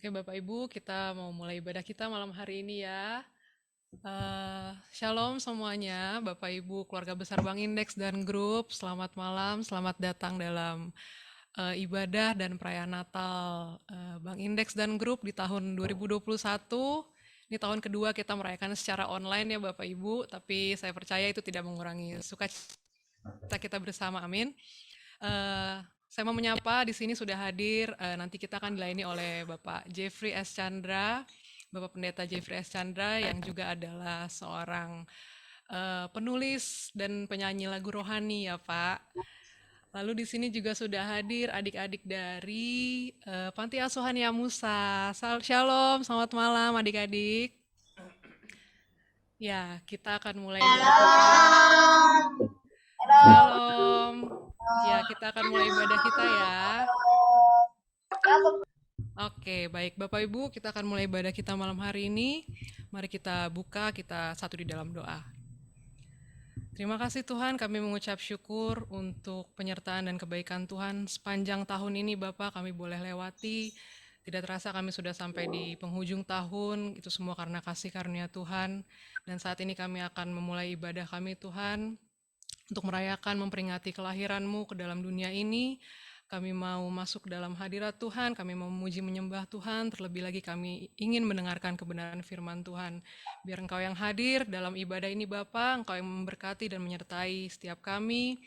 Oke, Bapak Ibu, kita mau mulai ibadah kita malam hari ini ya. Shalom semuanya, Bapak Ibu, keluarga besar Bang Indeks dan grup. Selamat malam, selamat datang dalam ibadah dan perayaan Natal Bang Indeks dan grup di tahun 2021. Ini tahun kedua kita merayakan secara online ya Bapak Ibu, tapi saya percaya itu tidak mengurangi sukacita kita bersama, amin. Saya mau menyapa, di sini sudah hadir, nanti kita akan dilayani oleh Bapak Jeffrey S. Chandra, Bapak Pendeta Jeffrey S. Chandra yang juga adalah seorang penulis dan penyanyi lagu rohani ya Pak. Lalu di sini juga sudah hadir adik-adik dari Panti Asuhan Yamusa. Shalom, selamat malam adik-adik. Ya, kita akan mulai melakukan Shalom. Ya, kita akan mulai ibadah kita ya. Oke, baik Bapak Ibu, kita akan mulai ibadah kita malam hari ini. Mari kita buka, kita satu di dalam doa. Terima kasih Tuhan, kami mengucap syukur untuk penyertaan dan kebaikan Tuhan sepanjang tahun ini Bapak, kami boleh lewati. Tidak terasa kami sudah sampai di penghujung tahun, itu semua karena kasih karunia Tuhan. Dan saat ini kami akan memulai ibadah kami Tuhan, untuk merayakan, memperingati kelahiran-Mu ke dalam dunia ini. Kami mau masuk dalam hadirat Tuhan, kami mau memuji menyembah Tuhan, terlebih lagi kami ingin mendengarkan kebenaran firman Tuhan. Biar Engkau yang hadir dalam ibadah ini Bapa, Engkau yang memberkati dan menyertai setiap kami,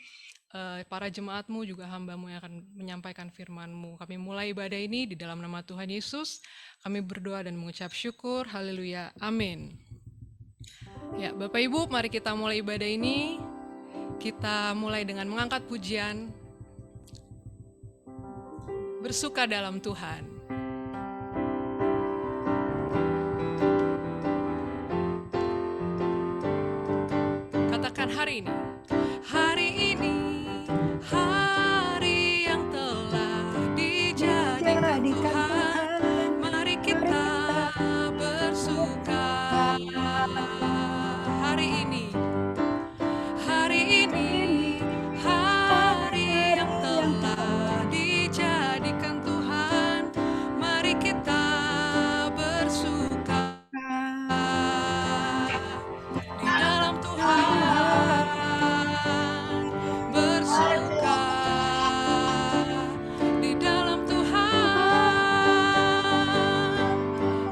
para jemaat-Mu juga hamba-Mu yang akan menyampaikan firman-Mu. Kami mulai ibadah ini di dalam nama Tuhan Yesus, kami berdoa dan mengucap syukur, haleluya, amin. Ya, Bapak Ibu, mari kita mulai ibadah ini. Kita mulai dengan mengangkat pujian, bersuka dalam Tuhan. Katakan hari ini. Hari ini, hari yang telah dijadikan Tuhan. Mari kita bersuka. Hari ini. Hari ini, hari yang telah dijadikan Tuhan, mari kita bersuka di dalam Tuhan, bersuka di dalam Tuhan,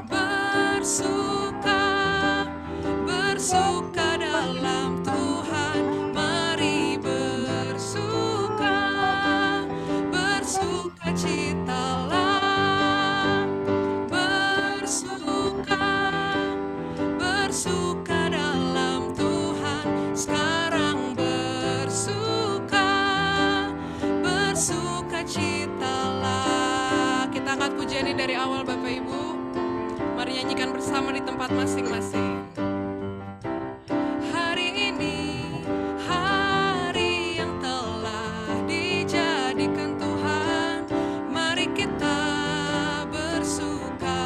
bersuka, bersuka dalam Tuhan, mari bersuka, bersuka citalah, bersuka, bersuka dalam Tuhan, sekarang bersuka, bersuka citalah. Kita angkat pujian ini dari awal Bapak Ibu, mari nyanyikan bersama di tempat masing-masing. Hari ini, hari yang telah dijadikan Tuhan, mari kita bersuka.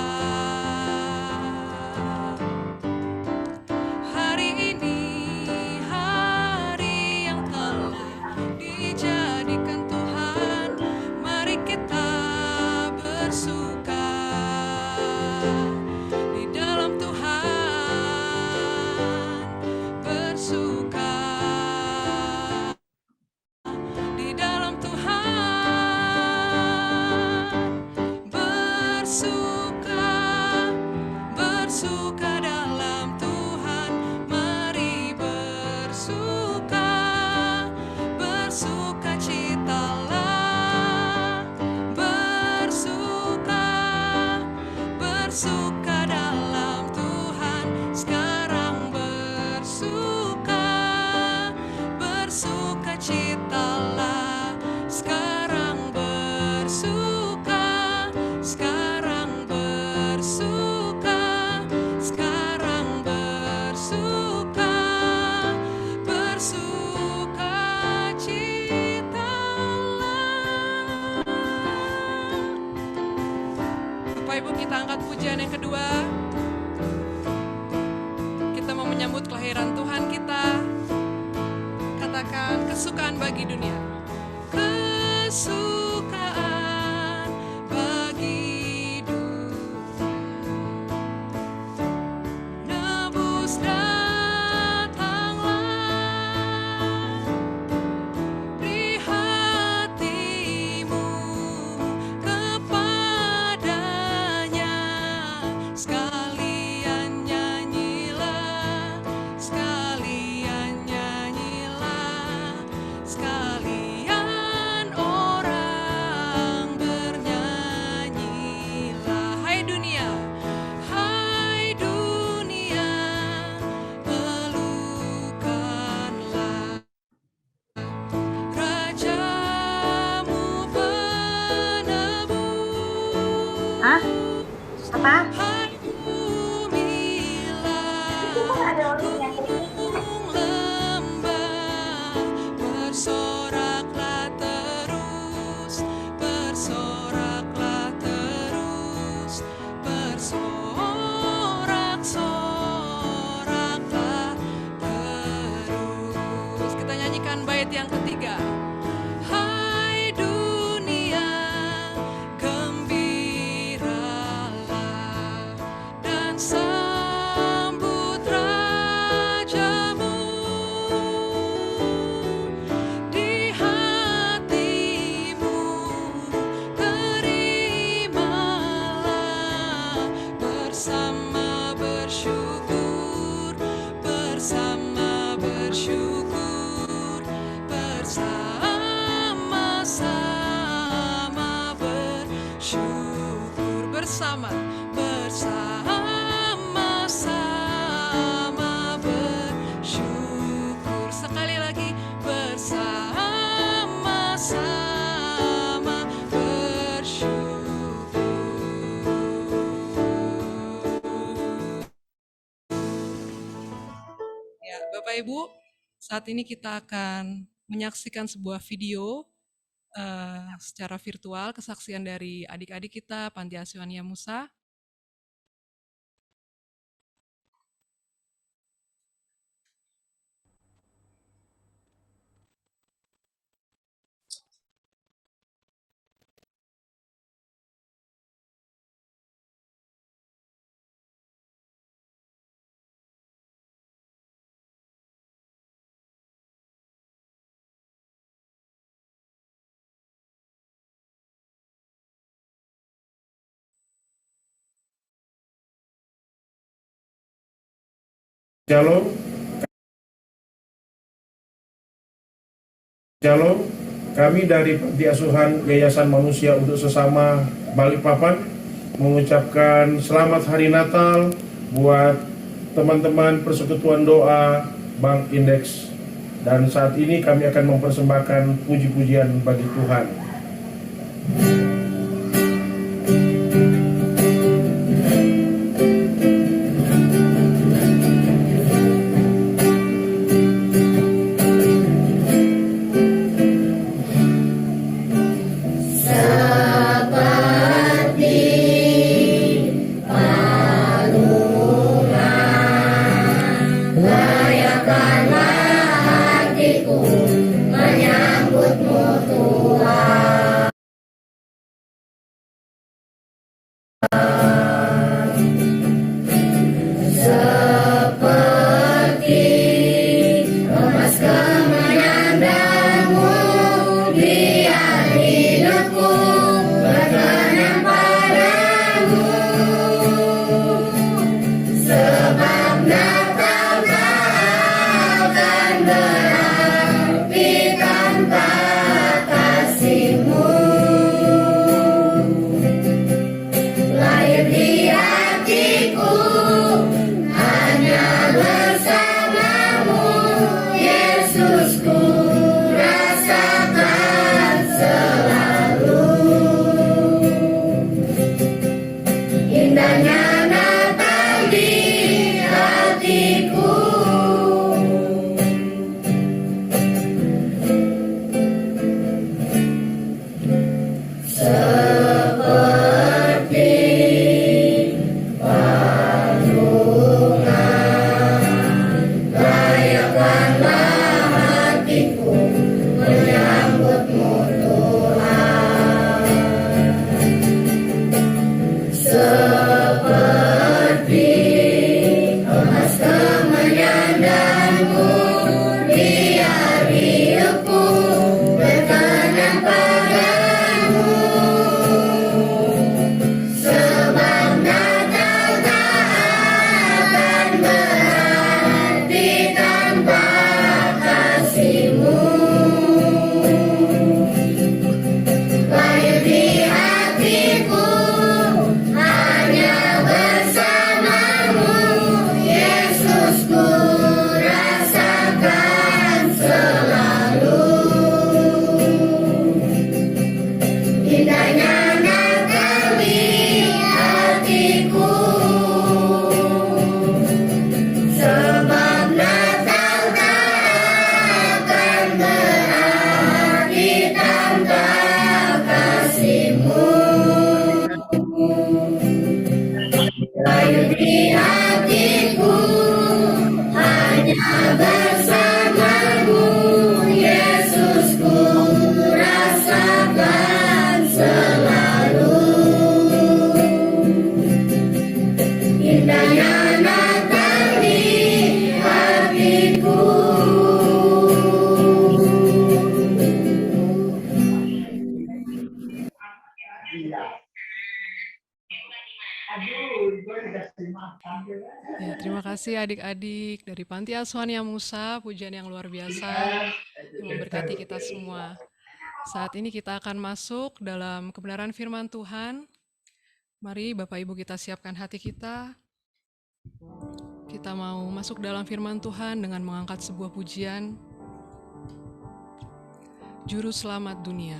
Hari ini, hari yang telah dijadikan Tuhan, mari kita bersuka di dalam Tuhan, bersuka di dalam Tuhan, bersuka, bersuka dalam Tuhan, mari bersuka, bersuka citalah, bersuka, bersuka dalam Tuhan, sekarang bersuka, bersuka citalah, sekarang bersuka, sekarang bersuka, sekarang bersuka, bersuka citalah. Bapak Ibu, kita angkat pujian yang kedua. Kita mau menyambut kelahiran Tuhan kita. Katakan kesukaan bagi dunia. Kesukaan bagi dunia. Apa? Hai Itu kan bumilah, ada orang yang kritik. gunung lembah, bersoraklah terus, bersoraklah terus, bersorak-soraklah terus. Kita nyanyikan bait yang ketiga. Hai dunia, gembiralah dan sambut rajamu. Di hatimu terimalah, bersama bersyukur, bersama bersyukur, bersama-sama bersyukur, bersama, bersama-sama bersyukur. Sekali lagi, bersama-sama bersyukur. Ya, Bapak Ibu, saat ini kita akan menyaksikan sebuah video secara virtual kesaksian dari adik-adik kita Panti Asuhan Yamusa. Shalom, Shalom. Kami dari Panti Asuhan Yayasan Manusia untuk Sesama Balikpapan mengucapkan selamat Hari Natal buat teman-teman Persekutuan Doa Bank Indeks. Dan saat ini kami akan mempersembahkan puji-pujian bagi Tuhan. Seperti Ya, terima kasih adik-adik dari Panti Asuhan Yang Musa, pujian yang luar biasa yang memberkati kita semua. Saat ini kita akan masuk dalam kebenaran firman Tuhan. Mari Bapak Ibu kita siapkan hati kita. Kita mau masuk dalam firman Tuhan dengan mengangkat sebuah pujian. Juru Selamat Dunia.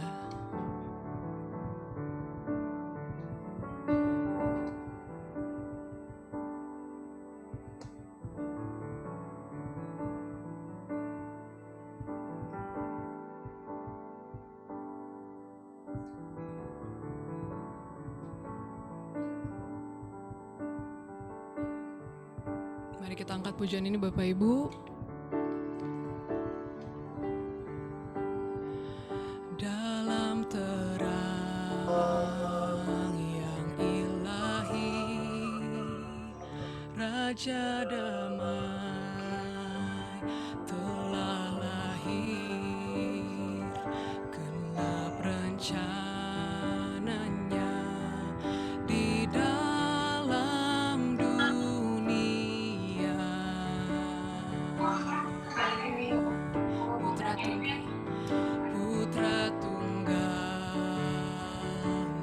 Mari kita angkat pujian ini Bapak Ibu. Dalam terang yang ilahi, Raja damai telah lahir, gelap rencananya di dalam dunia. Putra Tunggal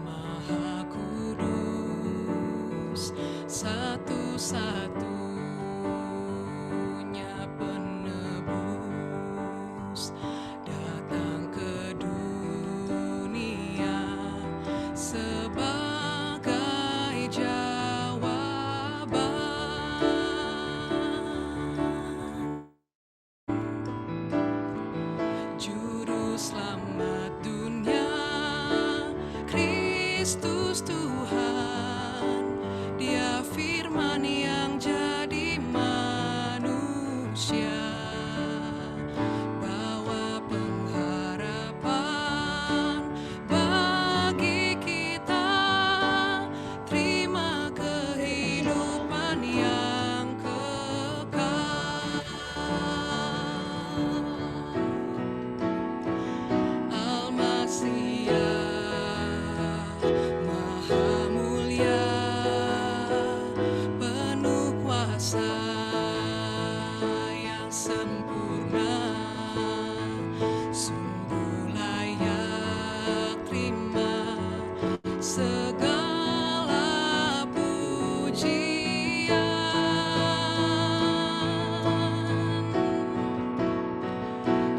Maha Kudus, satu-satunya penebus, datang ke dunia sebagai jawaban. Juru Selamat dunia, Kristus Tuhan, Dia firman yang jadi manusia, bawa pengharapan bagi kita, terima kehidupan yang kekal. Al-Masih Maha Mulia, penuh kuasa yang sempurna, sungguh layak terima segala pujian.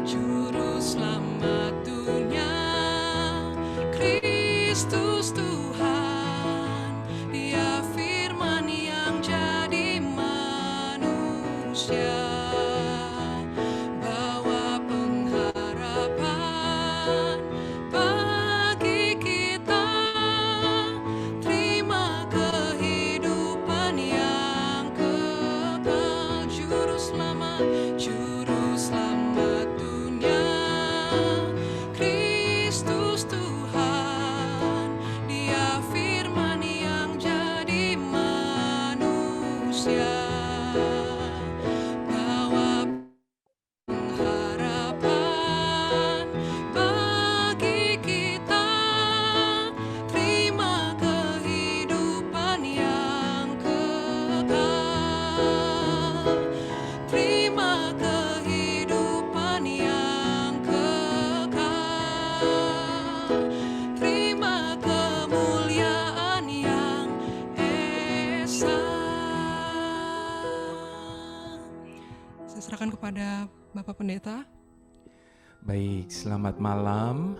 Juru Selamat dunia, Kristus Tuhan, Dia firman yang jadi manusia, bawa pengharapan bagi kita, terima kehidupan yang kekal. Juru Selamat dunia, Kristus Tuhan, Dia firman yang jadi manusia, bawa pengharapan bagi kita, terima kehidupan yang kekal, terima kehidupan yang kekal, terima kemuliaan yang esa. Saya serahkan kepada Bapak Pendeta. Baik, selamat malam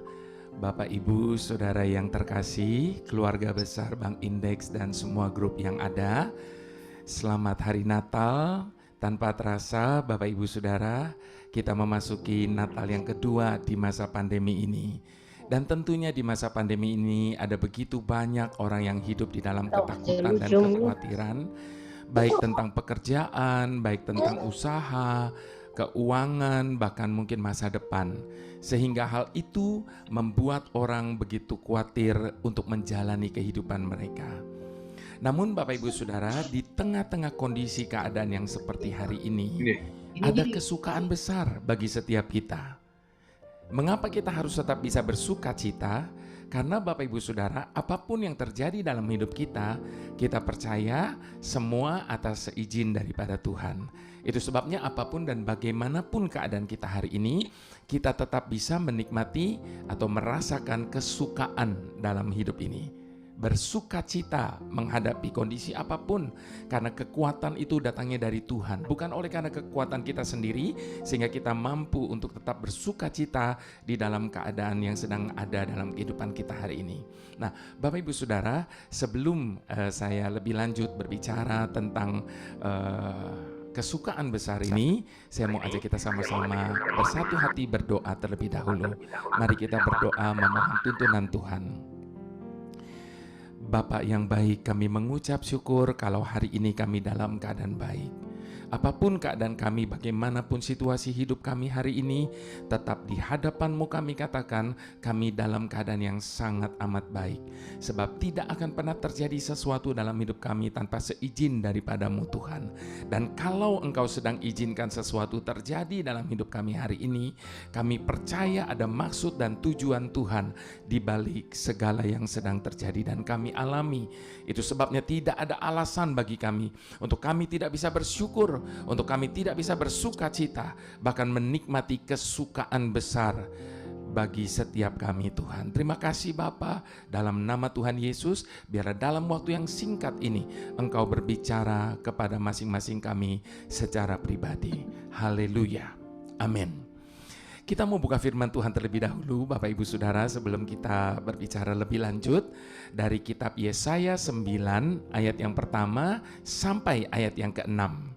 Bapak Ibu Saudara yang terkasih, keluarga besar Bank Indeks dan semua grup yang ada. Selamat Hari Natal. Tanpa terasa Bapak Ibu Saudara, kita memasuki Natal yang kedua di masa pandemi ini. Dan tentunya di masa pandemi ini ada begitu banyak orang yang hidup di dalam ketakutan dan kekhawatiran, baik tentang pekerjaan, baik tentang usaha, keuangan, bahkan mungkin masa depan. Sehingga hal itu membuat orang begitu khawatir untuk menjalani kehidupan mereka. Namun Bapak Ibu Saudara, di tengah-tengah kondisi keadaan yang seperti hari ini, ada kesukaan besar bagi setiap kita. Mengapa kita harus tetap bisa bersuka cita? Karena Bapak Ibu Saudara, apapun yang terjadi dalam hidup kita, kita percaya semua atas seizin daripada Tuhan. Itu sebabnya apapun dan bagaimanapun keadaan kita hari ini, kita tetap bisa menikmati atau merasakan kesukaan dalam hidup ini. Bersukacita menghadapi kondisi apapun, karena kekuatan itu datangnya dari Tuhan, bukan oleh karena kekuatan kita sendiri, sehingga kita mampu untuk tetap bersukacita di dalam keadaan yang sedang ada dalam kehidupan kita hari ini. Nah, Bapak Ibu Saudara, sebelum saya lebih lanjut berbicara tentang kesukaan besar ini, saya mau ajak kita sama-sama bersatu hati berdoa terlebih dahulu. Mari kita berdoa memohon tuntunan Tuhan. Bapa yang baik, kami mengucap syukur kalau hari ini kami dalam keadaan baik. Apapun keadaan kami, bagaimanapun situasi hidup kami hari ini, tetap di hadapan-Mu kami katakan, kami dalam keadaan yang sangat amat baik. Sebab tidak akan pernah terjadi sesuatu dalam hidup kami tanpa seizin daripada-Mu Tuhan. Dan kalau Engkau sedang izinkan sesuatu terjadi dalam hidup kami hari ini, kami percaya ada maksud dan tujuan Tuhan di balik segala yang sedang terjadi dan kami alami. Itu sebabnya tidak ada alasan bagi kami untuk kami tidak bisa bersyukur, untuk kami tidak bisa bersuka cita, bahkan menikmati kesukaan besar bagi setiap kami Tuhan. Terima kasih Bapa, dalam nama Tuhan Yesus, biarlah dalam waktu yang singkat ini Engkau berbicara kepada masing-masing kami secara pribadi. Haleluya. Amin. Kita mau buka firman Tuhan terlebih dahulu Bapak Ibu Saudara, sebelum kita berbicara lebih lanjut dari kitab Yesaya 9 ayat yang pertama sampai ayat yang ke-6.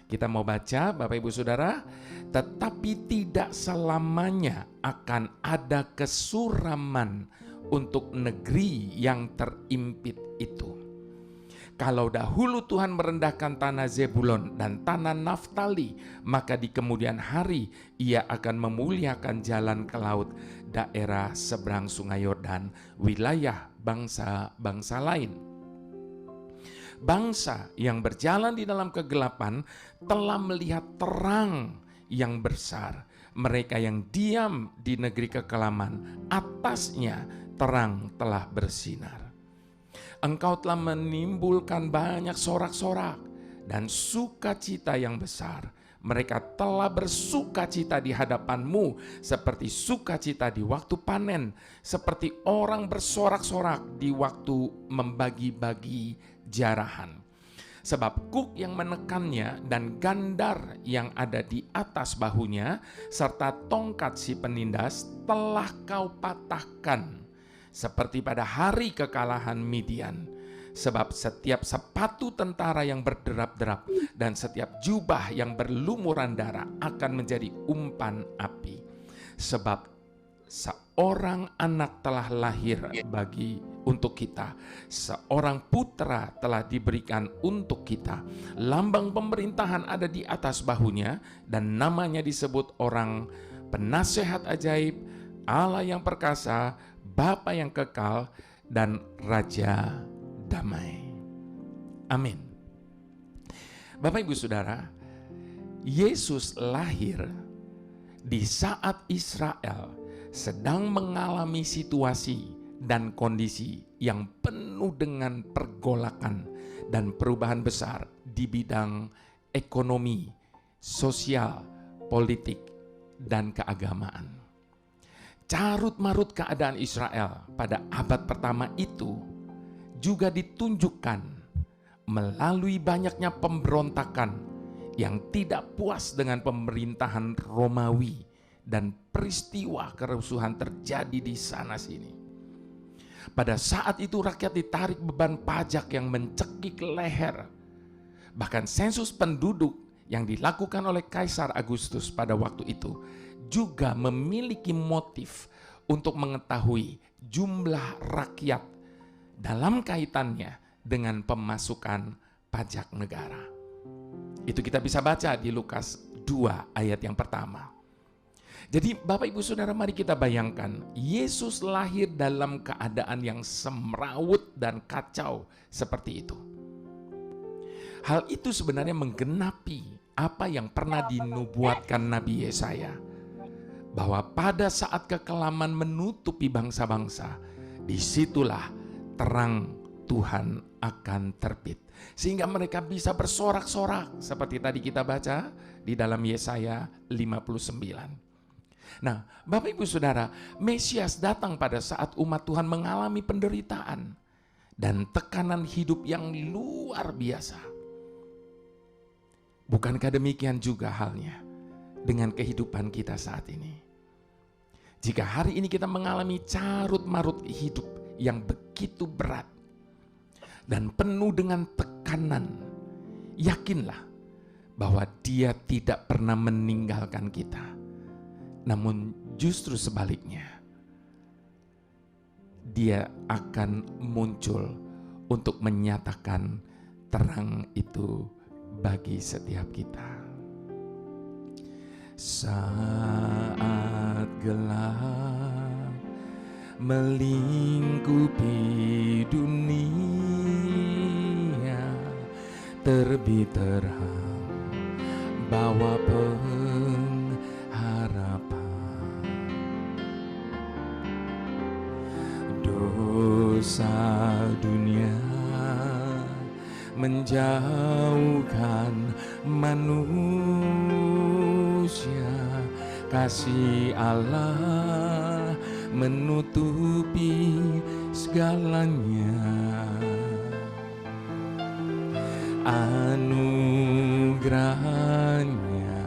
Kita mau baca Bapak Ibu Saudara, tetapi tidak selamanya akan ada kesuraman untuk negeri yang terimpit itu. Kalau dahulu Tuhan merendahkan tanah Zebulon dan tanah Naftali, maka di kemudian hari Ia akan memuliakan jalan ke laut, daerah seberang sungai Yordan, wilayah bangsa-bangsa lain. Bangsa yang berjalan di dalam kegelapan telah melihat terang yang besar. Mereka yang diam di negeri kekelaman, atasnya terang telah bersinar. Engkau telah menimbulkan banyak sorak-sorak dan sukacita yang besar. Mereka telah bersukacita di hadapan-Mu seperti sukacita di waktu panen, seperti orang bersorak-sorak di waktu membagi-bagi jarahan. Sebab kuk yang menekannya dan gandar yang ada di atas bahunya serta tongkat si penindas telah Kau patahkan seperti pada hari kekalahan Midian. Sebab setiap sepatu tentara yang berderap-derap dan setiap jubah yang berlumuran darah akan menjadi umpan api. Sebab seorang anak telah lahir untuk kita, seorang putra telah diberikan untuk kita. Lambang pemerintahan ada di atas bahunya dan namanya disebut orang penasehat ajaib, Allah yang perkasa, Bapa yang kekal, dan Raja damai. Amin. Bapak Ibu Saudara, Yesus lahir di saat Israel sedang mengalami situasi dan kondisi yang penuh dengan pergolakan dan perubahan besar di bidang ekonomi, sosial, politik, dan keagamaan. Carut marut keadaan Israel pada abad pertama itu juga ditunjukkan melalui banyaknya pemberontakan yang tidak puas dengan pemerintahan Romawi dan peristiwa kerusuhan terjadi di sana sini. Pada saat itu rakyat ditarik beban pajak yang mencekik leher. Bahkan sensus penduduk yang dilakukan oleh Kaisar Agustus pada waktu itu juga memiliki motif untuk mengetahui jumlah rakyat dalam kaitannya dengan pemasukan pajak negara. Itu kita bisa baca di Lukas 2 ayat yang pertama. Jadi Bapak Ibu Saudara, mari kita bayangkan Yesus lahir dalam keadaan yang semrawut dan kacau seperti itu. Hal itu sebenarnya menggenapi apa yang pernah dinubuatkan Nabi Yesaya. bahwa pada saat kekelaman menutupi bangsa-bangsa, disitulah terang Tuhan akan terbit. Sehingga mereka bisa bersorak-sorak seperti tadi kita baca di dalam Yesaya 59. Nah, Bapak Ibu Saudara, Mesias datang pada saat umat Tuhan mengalami penderitaan dan tekanan hidup yang luar biasa. Bukankah demikian juga halnya dengan kehidupan kita saat ini? Jika hari ini kita mengalami carut-marut hidup yang begitu berat dan penuh dengan tekanan, yakinlah bahwa Dia tidak pernah meninggalkan kita. Namun justru sebaliknya, Dia akan muncul untuk menyatakan terang itu bagi setiap kita. Saat gelap melingkupi dunia, terbit terang bawa pengharapan. Dosa dunia menjauhkan manusia, kasih Allah menutupi segalanya. Anugerahnya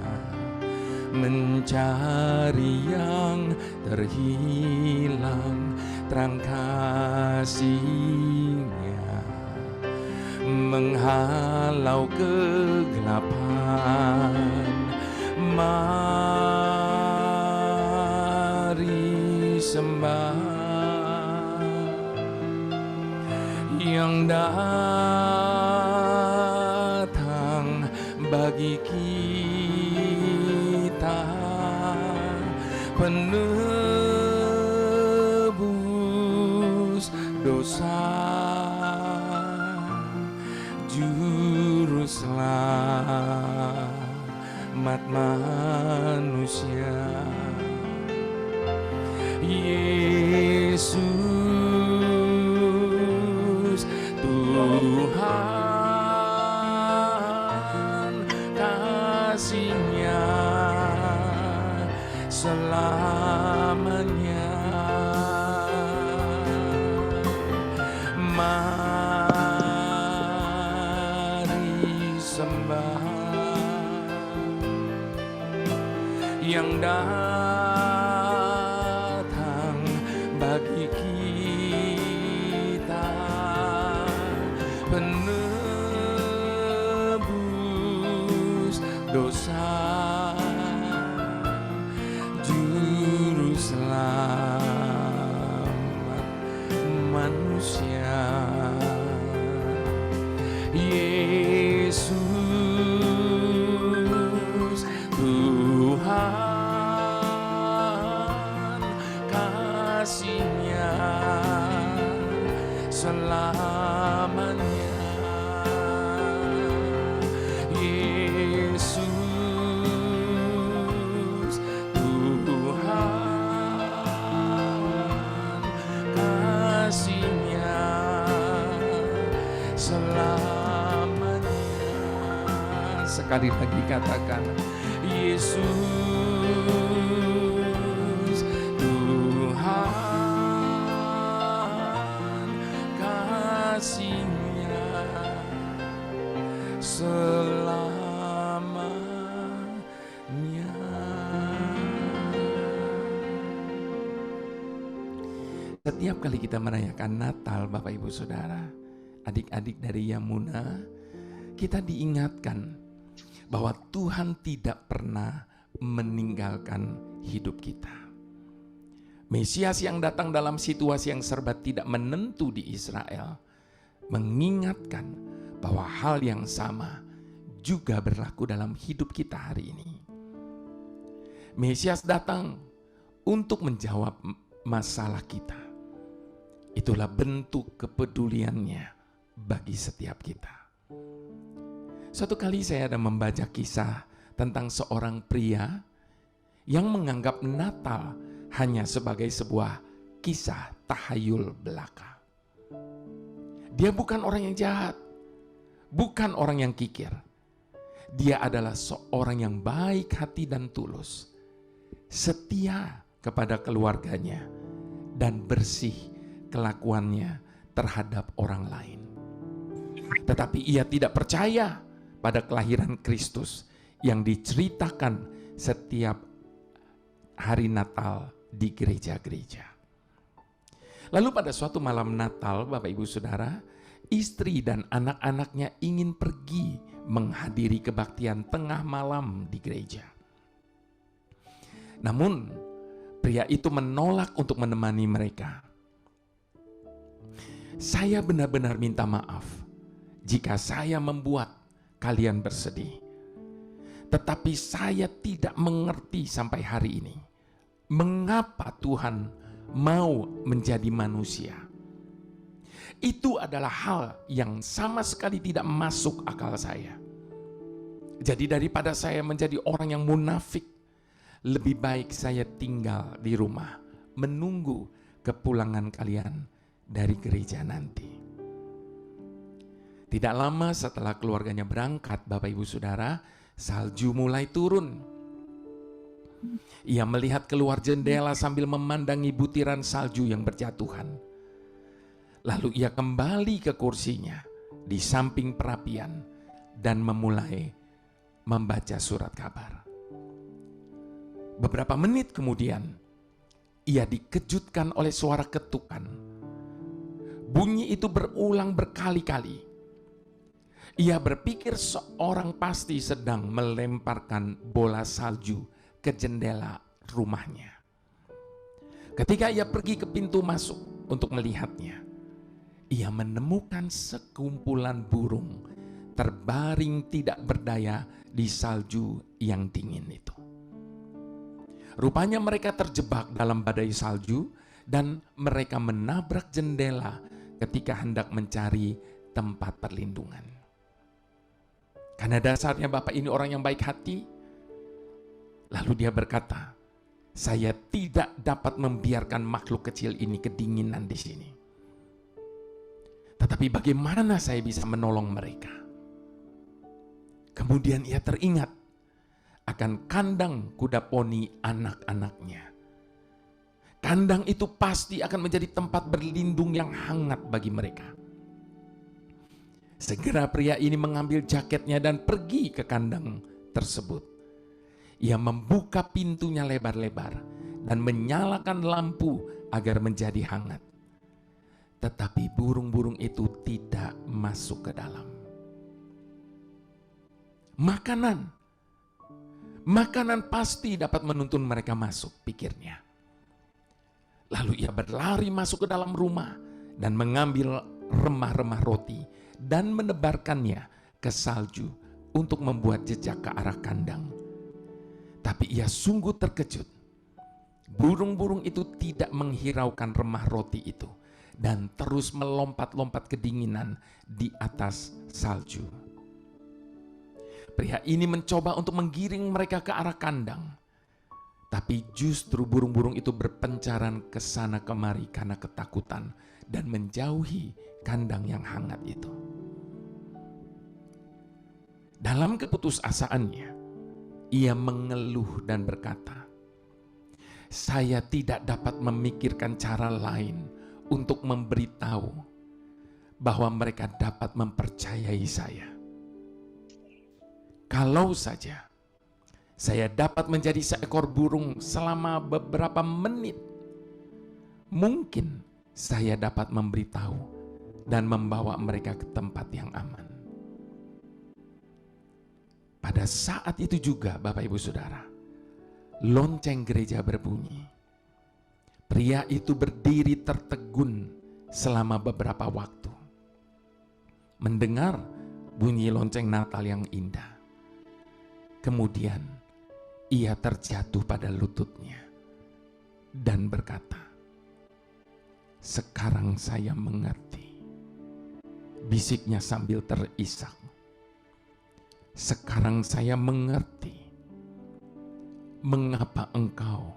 mencari yang terhilang, terang kasihnya menghalau kegelapan. Mari sembah yang datang bagi kita, penebus dosa, juru selamat manusia, Yesus Tuhan, kasih-Nya selamanya. Mari sembah yang datang bagi kita, penebus dosa, juru selamat manusia, Yesus Tuhan, kasih-Nya selamanya. Yesus Tuhan, kasih-Nya selamanya. Sekali lagi katakan, Yesus Tuhan, kasih-Nya selamanya. Setiap kali kita merayakan Natal, Bapak Ibu Saudara, adik-adik dari Yamuna, kita diingatkan bahwa Tuhan tidak pernah meninggalkan hidup kita. Mesias yang datang dalam situasi yang serba tidak menentu di Israel mengingatkan bahwa hal yang sama juga berlaku dalam hidup kita hari ini. Mesias datang untuk menjawab masalah kita. Itulah bentuk kepeduliannya bagi setiap kita. Suatu kali saya ada membaca kisah tentang seorang pria yang menganggap Natal hanya sebagai sebuah kisah tahayul belaka. Dia bukan orang yang jahat, bukan orang yang kikir. Dia adalah seorang yang baik hati dan tulus, setia kepada keluarganya, dan bersih kelakuannya terhadap orang lain. Tetapi ia tidak percaya pada kelahiran Kristus yang diceritakan setiap hari Natal di gereja-gereja. Lalu pada suatu malam Natal, Bapak Ibu Saudara, istri dan anak-anaknya ingin pergi menghadiri kebaktian tengah malam di gereja. Namun, pria itu menolak untuk menemani mereka. Saya benar-benar minta maaf jika saya membuat kalian bersedih. Tetapi saya tidak mengerti sampai hari ini, mengapa Tuhan mau menjadi manusia. Itu adalah hal yang sama sekali tidak masuk akal saya. Jadi daripada saya menjadi orang yang munafik, lebih baik saya tinggal di rumah menunggu kepulangan kalian dari gereja nanti. Tidak lama setelah keluarganya berangkat, Bapak Ibu Saudara, salju mulai turun. Ia melihat keluar jendela sambil memandangi butiran salju yang berjatuhan. Lalu ia kembali ke kursinya di samping perapian dan memulai membaca surat kabar. Beberapa menit kemudian, ia dikejutkan oleh suara ketukan. Bunyi itu berulang berkali-kali. Ia berpikir seorang pasti sedang melemparkan bola salju ke jendela rumahnya. Ketika ia pergi ke pintu masuk untuk melihatnya, ia menemukan sekumpulan burung terbaring tidak berdaya di salju yang dingin itu. Rupanya mereka terjebak dalam badai salju dan mereka menabrak jendela ketika hendak mencari tempat perlindungan. Karena dasarnya Bapak ini orang yang baik hati, lalu dia berkata, saya tidak dapat membiarkan makhluk kecil ini kedinginan di sini. Tetapi bagaimana saya bisa menolong mereka? Kemudian ia teringat akan kandang kuda poni anak-anaknya. Kandang itu pasti akan menjadi tempat berlindung yang hangat bagi mereka. Segera pria ini mengambil jaketnya dan pergi ke kandang tersebut. Ia membuka pintunya lebar-lebar dan menyalakan lampu agar menjadi hangat. Tetapi burung-burung itu tidak masuk ke dalam. Makanan pasti dapat menuntun mereka masuk, pikirnya. Lalu ia berlari masuk ke dalam rumah dan mengambil remah-remah roti dan menebarkannya ke salju untuk membuat jejak ke arah kandang. Tapi ia sungguh terkejut. Burung-burung itu tidak menghiraukan remah roti itu dan terus melompat-lompat kedinginan di atas salju. Pria ini mencoba untuk menggiring mereka ke arah kandang. Tapi justru burung-burung itu berpencaran ke sana kemari karena ketakutan dan menjauhi kandang yang hangat itu. Dalam keputusasaannya, ia mengeluh dan berkata, saya tidak dapat memikirkan cara lain untuk memberitahu bahwa mereka dapat mempercayai saya. Kalau saja saya dapat menjadi seekor burung selama beberapa menit, mungkin saya dapat memberitahu dan membawa mereka ke tempat yang aman. Pada saat itu juga, Bapak Ibu Saudara, lonceng gereja berbunyi. Pria itu berdiri tertegun selama beberapa waktu, mendengar bunyi lonceng Natal yang indah. Kemudian ia terjatuh pada lututnya dan berkata, sekarang saya mengerti. Bisiknya sambil terisak. Sekarang saya mengerti mengapa engkau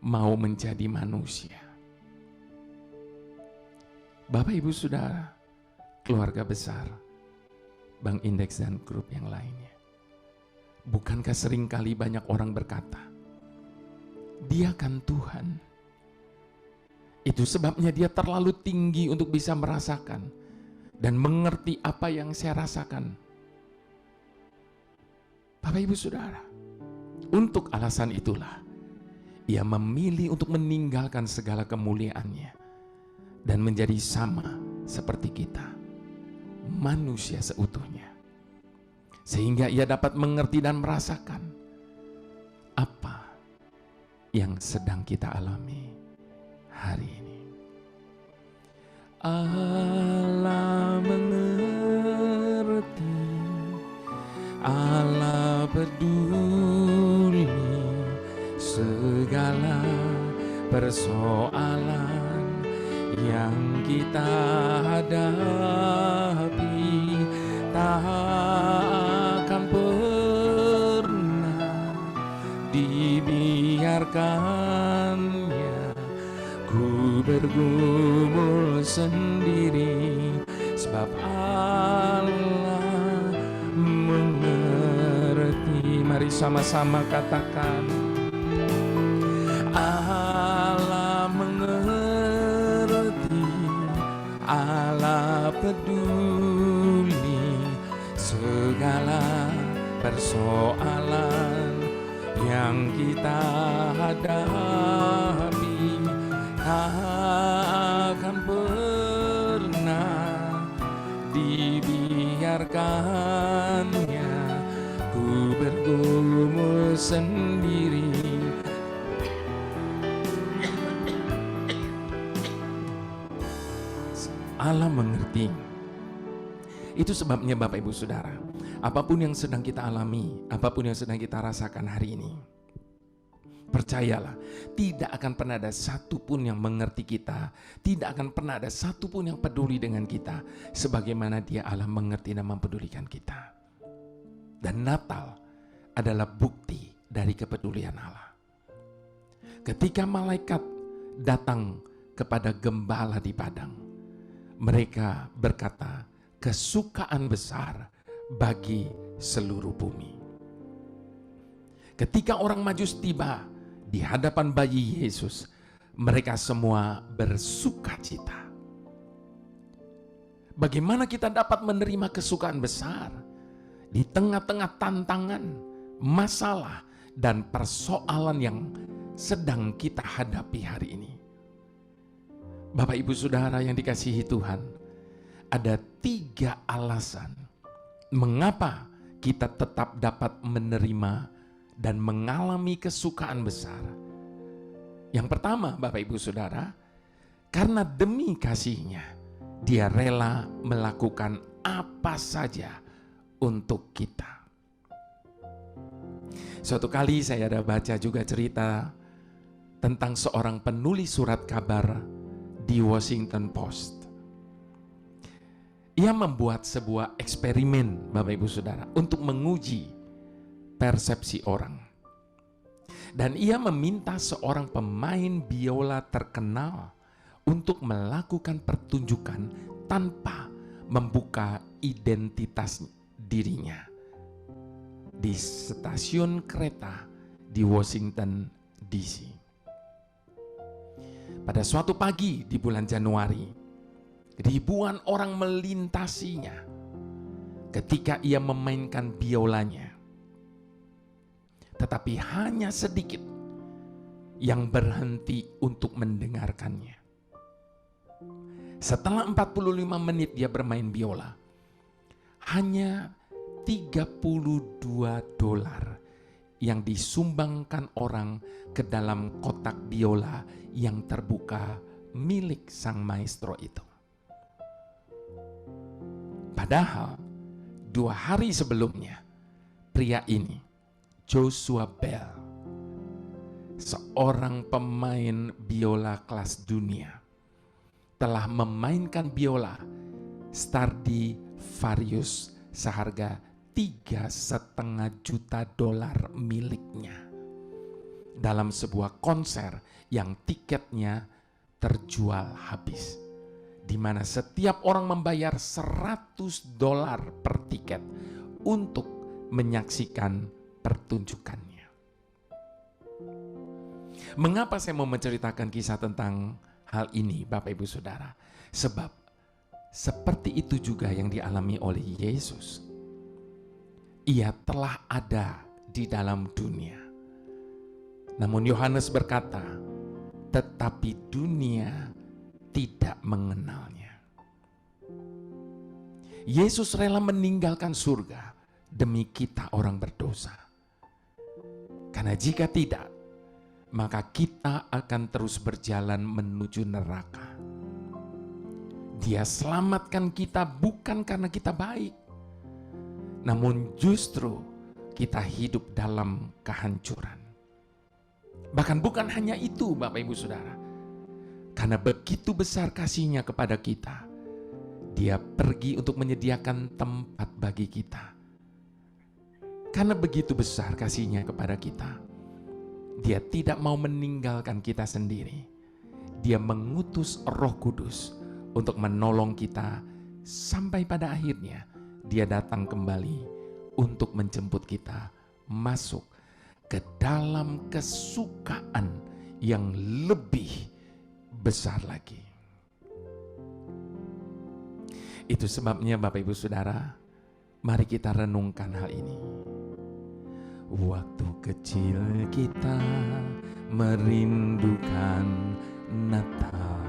mau menjadi manusia? Bapak, Ibu, Saudara, keluarga besar Bank Indeks dan grup yang lainnya. Bukankah seringkali banyak orang berkata, Dia kan Tuhan. Itu sebabnya Dia terlalu tinggi untuk bisa merasakan dan mengerti apa yang saya rasakan. Bapak, Ibu, Saudara, untuk alasan itulah Ia memilih untuk meninggalkan segala kemuliaannya dan menjadi sama seperti kita, manusia seutuhnya, sehingga Ia dapat mengerti dan merasakan apa yang sedang kita alami hari ini. Allah mengerti, Allah peduli segala persoalan yang kita hadapi. Tak akan pernah dibiarkannya ku bergumul sendiri, sebab Allah mengerti. Mari sama-sama katakan, Allah mengerti, Allah peduli segala persoalan yang kita hadapi. Tak akan pernah dibiarkannya ku bergumul sendiri. Allah mengerti. Itu sebabnya Bapak, Ibu, Saudara, apapun yang sedang kita alami, apapun yang sedang kita rasakan hari ini, percayalah, tidak akan pernah ada satupun yang mengerti kita, tidak akan pernah ada satupun yang peduli dengan kita, sebagaimana Dia Allah mengerti dan mempedulikan kita. Dan Natal adalah bukti dari kepedulian Allah. Ketika malaikat datang kepada gembala di padang, mereka berkata, kesukaan besar bagi seluruh bumi. Ketika orang Majus tiba di hadapan bayi Yesus, mereka semua bersukacita. Bagaimana kita dapat menerima kesukaan besar di tengah-tengah tantangan, masalah, dan persoalan yang sedang kita hadapi hari ini? Bapak, Ibu, Saudara yang dikasihi Tuhan, ada 3 alasan mengapa kita tetap dapat menerima dan mengalami kesukaan besar. Yang pertama, Bapak, Ibu, Saudara, karena demi kasih-Nya, Dia rela melakukan apa saja untuk kita. Suatu kali saya ada baca juga cerita tentang seorang penulis surat kabar di Washington Post. Ia membuat sebuah eksperimen, Bapak, Ibu, Saudara, untuk menguji persepsi orang. Dan ia meminta seorang pemain biola terkenal untuk melakukan pertunjukan tanpa membuka identitas dirinya di stasiun kereta di Washington DC. Pada suatu pagi di bulan Januari, ribuan orang melintasinya ketika ia memainkan biolanya. Tetapi hanya sedikit yang berhenti untuk mendengarkannya. Setelah 45 menit dia bermain biola, hanya $32 yang disumbangkan orang ke dalam kotak biola yang terbuka milik sang maestro itu. Padahal 2 hari sebelumnya, pria ini, Joshua Bell, seorang pemain biola kelas dunia, telah memainkan biola Stradivarius seharga $3,5 juta miliknya. dalam sebuah konser yang tiketnya terjual habis, di mana setiap orang membayar $100 per tiket untuk menyaksikan pertunjukannya. Mengapa saya mau menceritakan kisah tentang hal ini, Bapak Ibu Saudara? Sebab seperti itu juga yang dialami oleh Yesus. Ia telah ada di dalam dunia. Namun Yohanes berkata, tetapi dunia tidak mengenalnya. Yesus rela meninggalkan surga demi kita orang berdosa. Karena jika tidak, maka kita akan terus berjalan menuju neraka. Dia selamatkan kita bukan karena kita baik, namun justru kita hidup dalam kehancuran. Bahkan bukan hanya itu, Bapak Ibu Saudara. Karena begitu besar kasih-Nya kepada kita, Dia pergi untuk menyediakan tempat bagi kita. Karena begitu besar kasih-Nya kepada kita, Dia tidak mau meninggalkan kita sendiri. Dia mengutus Roh Kudus untuk menolong kita sampai pada akhirnya Dia datang kembali untuk menjemput kita masuk ke dalam kesukaan yang lebih besar lagi. Itu sebabnya Bapak Ibu Saudara, mari kita renungkan hal ini. Waktu kecil kita merindukan Natal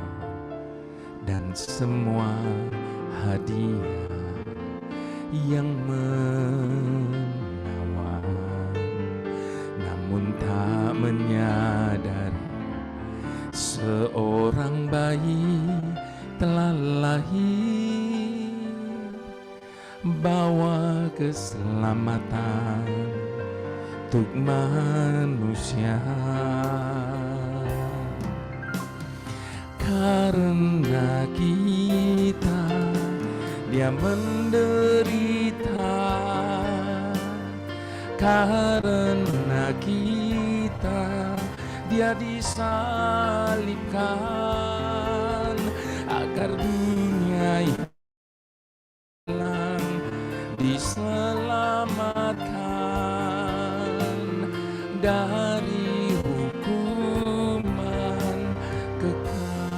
dan semua hadiah yang menawan, namun tak menyadari seorang bayi telah lahir, bawa keselamatan untuk manusia. Karena kita Dia menderita, karena kita Dia disalibkan, agar dunia yang diselamatkan dari hukuman kekal.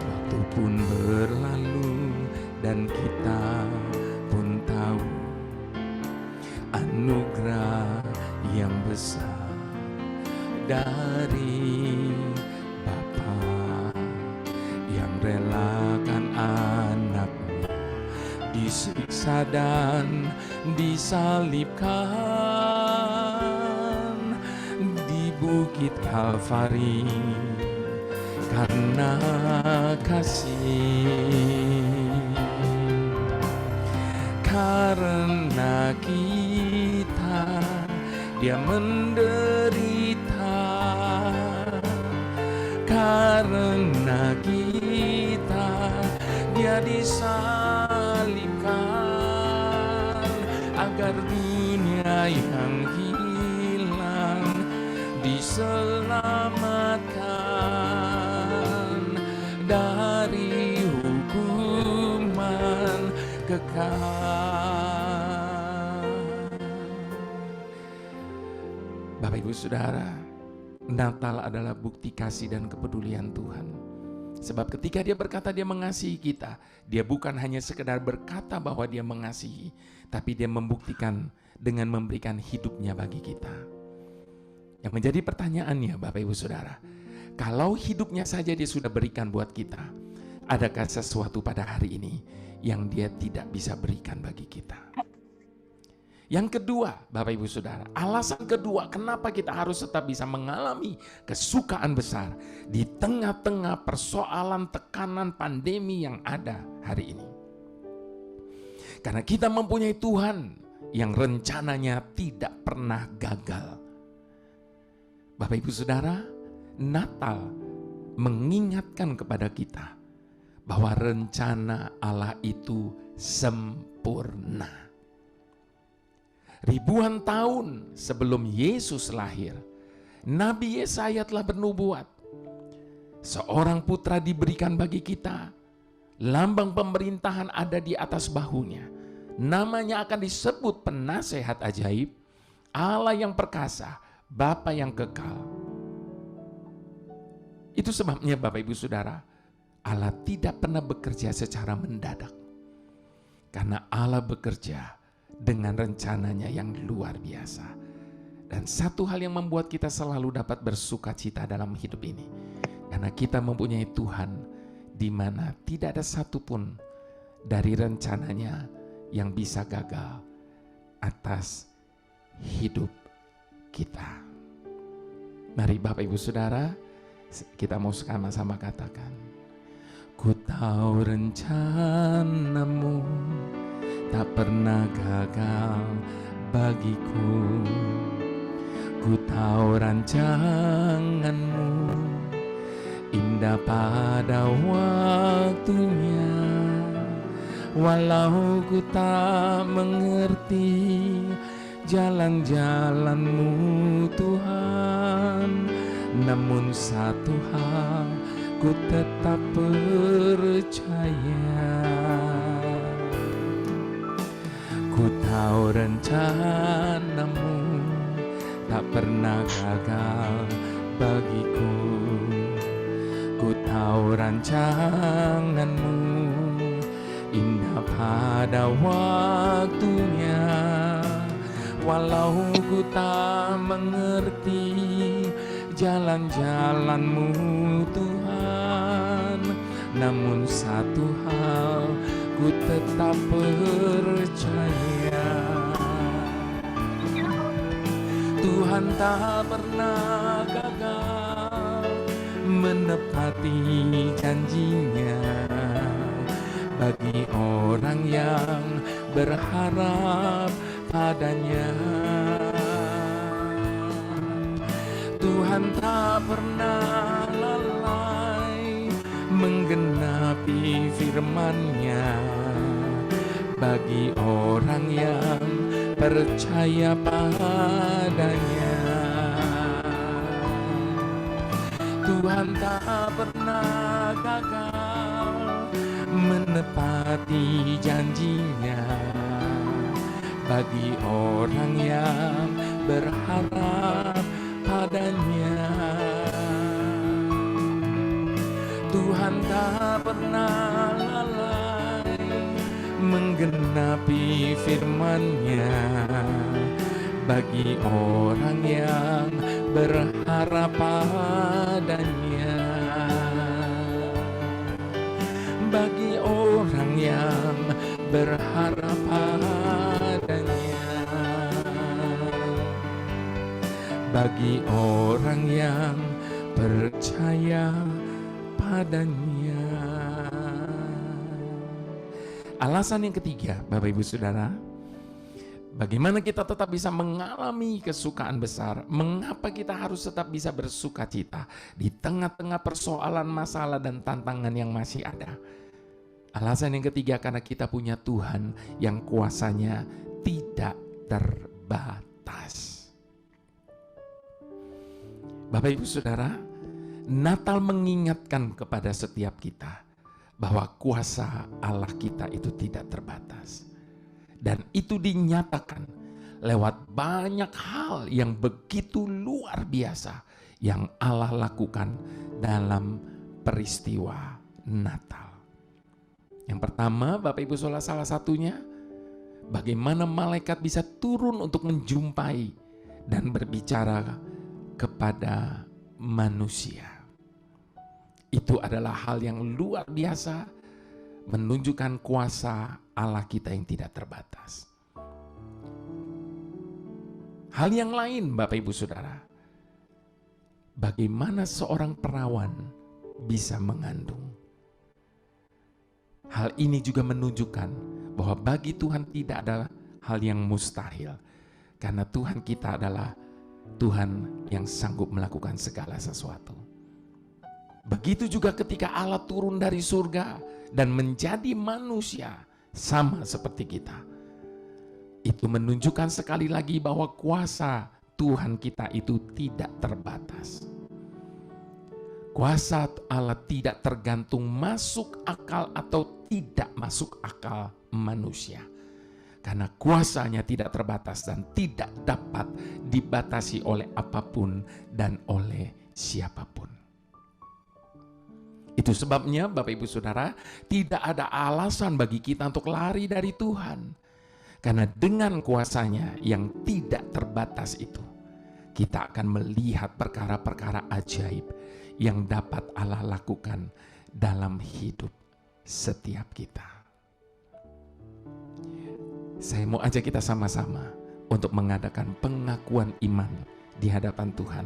Waktu pun berlalu dan kita pun tahu anugerah yang besar dari Bapa yang relakan anaknya disiksa dan disalibkan di Bukit Kalvari karena kasih. Karena kita Dia menderita, karena kita Dia disalibkan, agar dunia yang hilang diselamatkan dari hukuman kekal. Bapak Ibu Saudara, Natal adalah bukti kasih dan kepedulian Tuhan. Sebab ketika Dia berkata Dia mengasihi kita, Dia bukan hanya sekedar berkata bahwa Dia mengasihi, tapi Dia membuktikan dengan memberikan hidupnya bagi kita. Yang menjadi pertanyaannya Bapak Ibu Saudara, kalau hidupnya saja Dia sudah berikan buat kita, adakah sesuatu pada hari ini yang Dia tidak bisa berikan bagi kita? Yang kedua, Bapak Ibu Saudara, alasan kedua kenapa kita harus tetap bisa mengalami kesukaan besar di tengah-tengah persoalan tekanan pandemi yang ada hari ini. Karena kita mempunyai Tuhan yang rencananya tidak pernah gagal. Bapak Ibu Saudara, Natal mengingatkan kepada kita bahwa rencana Allah itu sempurna. Ribuan tahun sebelum Yesus lahir, Nabi Yesaya telah bernubuat, seorang putra diberikan bagi kita, lambang pemerintahan ada di atas bahunya. Namanya akan disebut Penasehat Ajaib, Allah yang perkasa, Bapa yang kekal. Itu sebabnya Bapak Ibu Saudara, Allah tidak pernah bekerja secara mendadak. Karena Allah bekerja dengan rencananya yang luar biasa. Dan satu hal yang membuat kita selalu dapat bersuka cita dalam hidup ini, karena kita mempunyai Tuhan di mana tidak ada satupun dari rencananya yang bisa gagal atas hidup kita. Mari Bapak Ibu Saudara, kita mau sama-sama katakan, ku tahu rencanamu tak pernah gagal bagiku. Ku tahu rancanganmu indah pada waktunya. Walau ku tak mengerti jalan-jalanmu Tuhan, namun satu hal ku tetap percaya. Ku tahu rencanamu tak pernah gagal bagiku. Ku tahu rancanganmu indah pada waktunya. Walau ku tak mengerti jalan-jalanmu Tuhan, namun satu hal ku tetap percaya. Tuhan tak pernah gagal menepati janjinya bagi orang yang berharap padanya. Tuhan tak pernah lalai menggenapi firman-Nya bagi orang yang percaya padanya. Tuhan tak pernah gagal menepati janjinya bagi orang yang berharap padanya. Tuhan tak pernah lalai menggenapi firman-Nya bagi orang yang berharap padanya. Bagi orang yang berharap padanya. Bagi orang yang percaya padanya. Alasan yang ketiga, Bapak Ibu Saudara, bagaimana kita tetap bisa mengalami kesukaan besar? Mengapa kita harus tetap bisa bersuka cita di tengah-tengah persoalan, masalah, dan tantangan yang masih ada? Alasan yang ketiga, karena kita punya Tuhan yang kuasanya tidak terbatas. Bapak Ibu Saudara, Natal mengingatkan kepada setiap kita bahwa kuasa Allah kita itu tidak terbatas. Dan itu dinyatakan lewat banyak hal yang begitu luar biasa yang Allah lakukan dalam peristiwa Natal. Yang pertama, Bapak Ibu Saudara, salah satunya bagaimana malaikat bisa turun untuk menjumpai dan berbicara kepada manusia. Itu adalah hal yang luar biasa, menunjukkan kuasa Allah kita yang tidak terbatas. Hal yang lain, Bapak Ibu Saudara, bagaimana seorang perawan bisa mengandung. Hal ini juga menunjukkan bahwa bagi Tuhan tidak ada hal yang mustahil, karena Tuhan kita adalah Tuhan yang sanggup melakukan segala sesuatu. Begitu juga ketika Allah turun dari surga dan menjadi manusia sama seperti kita. Itu menunjukkan sekali lagi bahwa kuasa Tuhan kita itu tidak terbatas. Kuasa Allah tidak tergantung masuk akal atau tidak masuk akal manusia. Karena kuasanya tidak terbatas dan tidak dapat dibatasi oleh apapun dan oleh siapapun. Itu sebabnya Bapak Ibu Saudara, tidak ada alasan bagi kita untuk lari dari Tuhan. Karena dengan kuasanya yang tidak terbatas itu, kita akan melihat perkara-perkara ajaib yang dapat Allah lakukan dalam hidup setiap kita. Saya mau ajak kita sama-sama untuk mengadakan pengakuan iman di hadapan Tuhan.